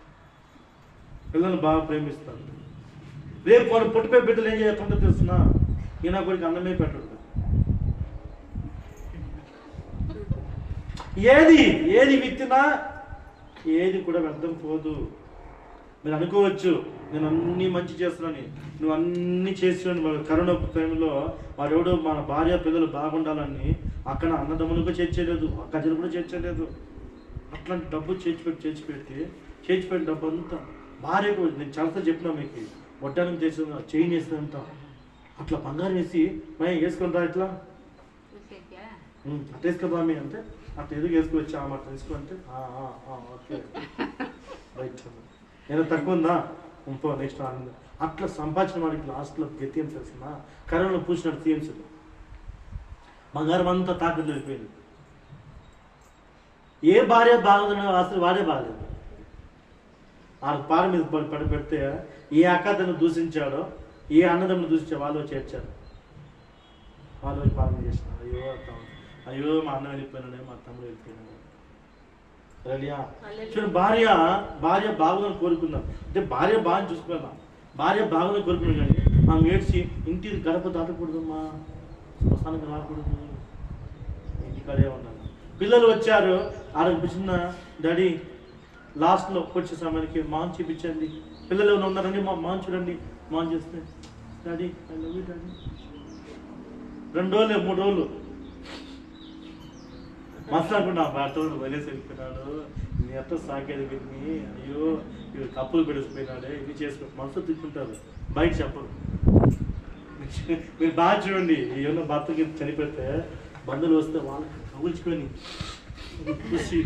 పిల్లల్ని బాగా ప్రేమిస్తారు. రేపు వాళ్ళు పుట్టిపోయి బిడ్డలు ఏం చేస్తుందో తెలుస్తున్నా, ఈయన కొడుకు అన్నమే పెట్టడు. ఏది విత్తినా ఏది కూడా వ్యర్థం పోదు. మీరు అనుకోవచ్చు, నేను అన్ని మంచి చేస్తున్నాను, నువ్వు అన్ని చేస్తున్నాను. కరోనా టైంలో వాడు ఎవడో మన భార్య పిల్లలు బాగుండాలని అక్కడ అన్నదమ్ములకు చేర్చలేదు, అక్కజలు కూడా చేర్చలేదు. అట్లాంటి డబ్బు చేర్చిపెట్టి డబ్బు అంతా భార్యకు, నేను చాలాసార్లు చెప్పినా మీకు, వడ్డానం చేసిన చైన్ వేసినంత అట్లా బంగారం వేసి వేసుకుంటా ఇట్లా అట్లా వేసుకోదా మీ అంటే అట్లా ఎదుగు వేసుకోవచ్చా అట్లా వేసుకోంటే ఓకే రైట్. నేను తక్కువ ఉందా ఇంకో నెక్స్ట్ ఆనందం. అట్లా సంపాదించిన వాడికి లాస్ట్లో గతి అని తెలిసిన కరోనా పూసినట్టు టీఎంసీ బంగారం అంతా తాకట్లు వెళ్ళిపోయింది. ఏ భార్య బాగుందన్న అసలు వాడే బాగలేదు. ఆ పార మీద పడి పెడితే ఏ అక్కతను దూషించాడో, ఏ అన్నదమ్మును దూషించాడో వాళ్ళు చేర్చారు. వాళ్ళు వచ్చి పాలన చేసినారు. అయ్యో మా అన్న వెళ్ళిపోయినాడే, మా తమ్ముడు వెళ్ళిపోయినాడు. చూడండి, భార్య బాగుందని కోరుకుందాం అంటే భార్య బాగా చూసుకున్నా, భార్య బాగానే కోరుకున్నాడు కానీ ఆమె ఏడ్చి ఇంటి గడప దాటకూడదమ్మా, శ్మశానికి రాకూడదు, ఇంటికాడే ఉన్నాను. పిల్లలు వచ్చారు, ఆడకు చిన్న డాడీ లాస్ట్లో వచ్చే సమయానికి మాన్ చూపించండి, పిల్లలు ఏమైనా ఉన్నారండి, మాన్ చూడండి, మాన్ చేస్తే daddy I love you daddy. 2 రోజులే 3 రోజులు మస్తకుండా భర్తలు వదిలేసి వెళ్ళిపోయినాడు, నీ ఎట్లా సాగేది వీటిని, అయ్యో ఇవి కప్పులు పెడిసిపోయినాడే, ఇవి చేసుకుని మనసు తిట్టుకుంటారు, బయట చెప్పరు. మీరు బాగా చూడండి, ఏమన్నా భర్తకి చనిపోతే బంధువులు వస్తే వాళ్ళకి కవుల్చుకొని చూసి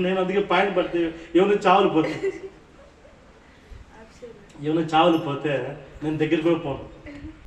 నేను అందుకే పాయింట్ పడితే ఏమైనా చావులు పోతే నేను దగ్గరికి కూడా పోను.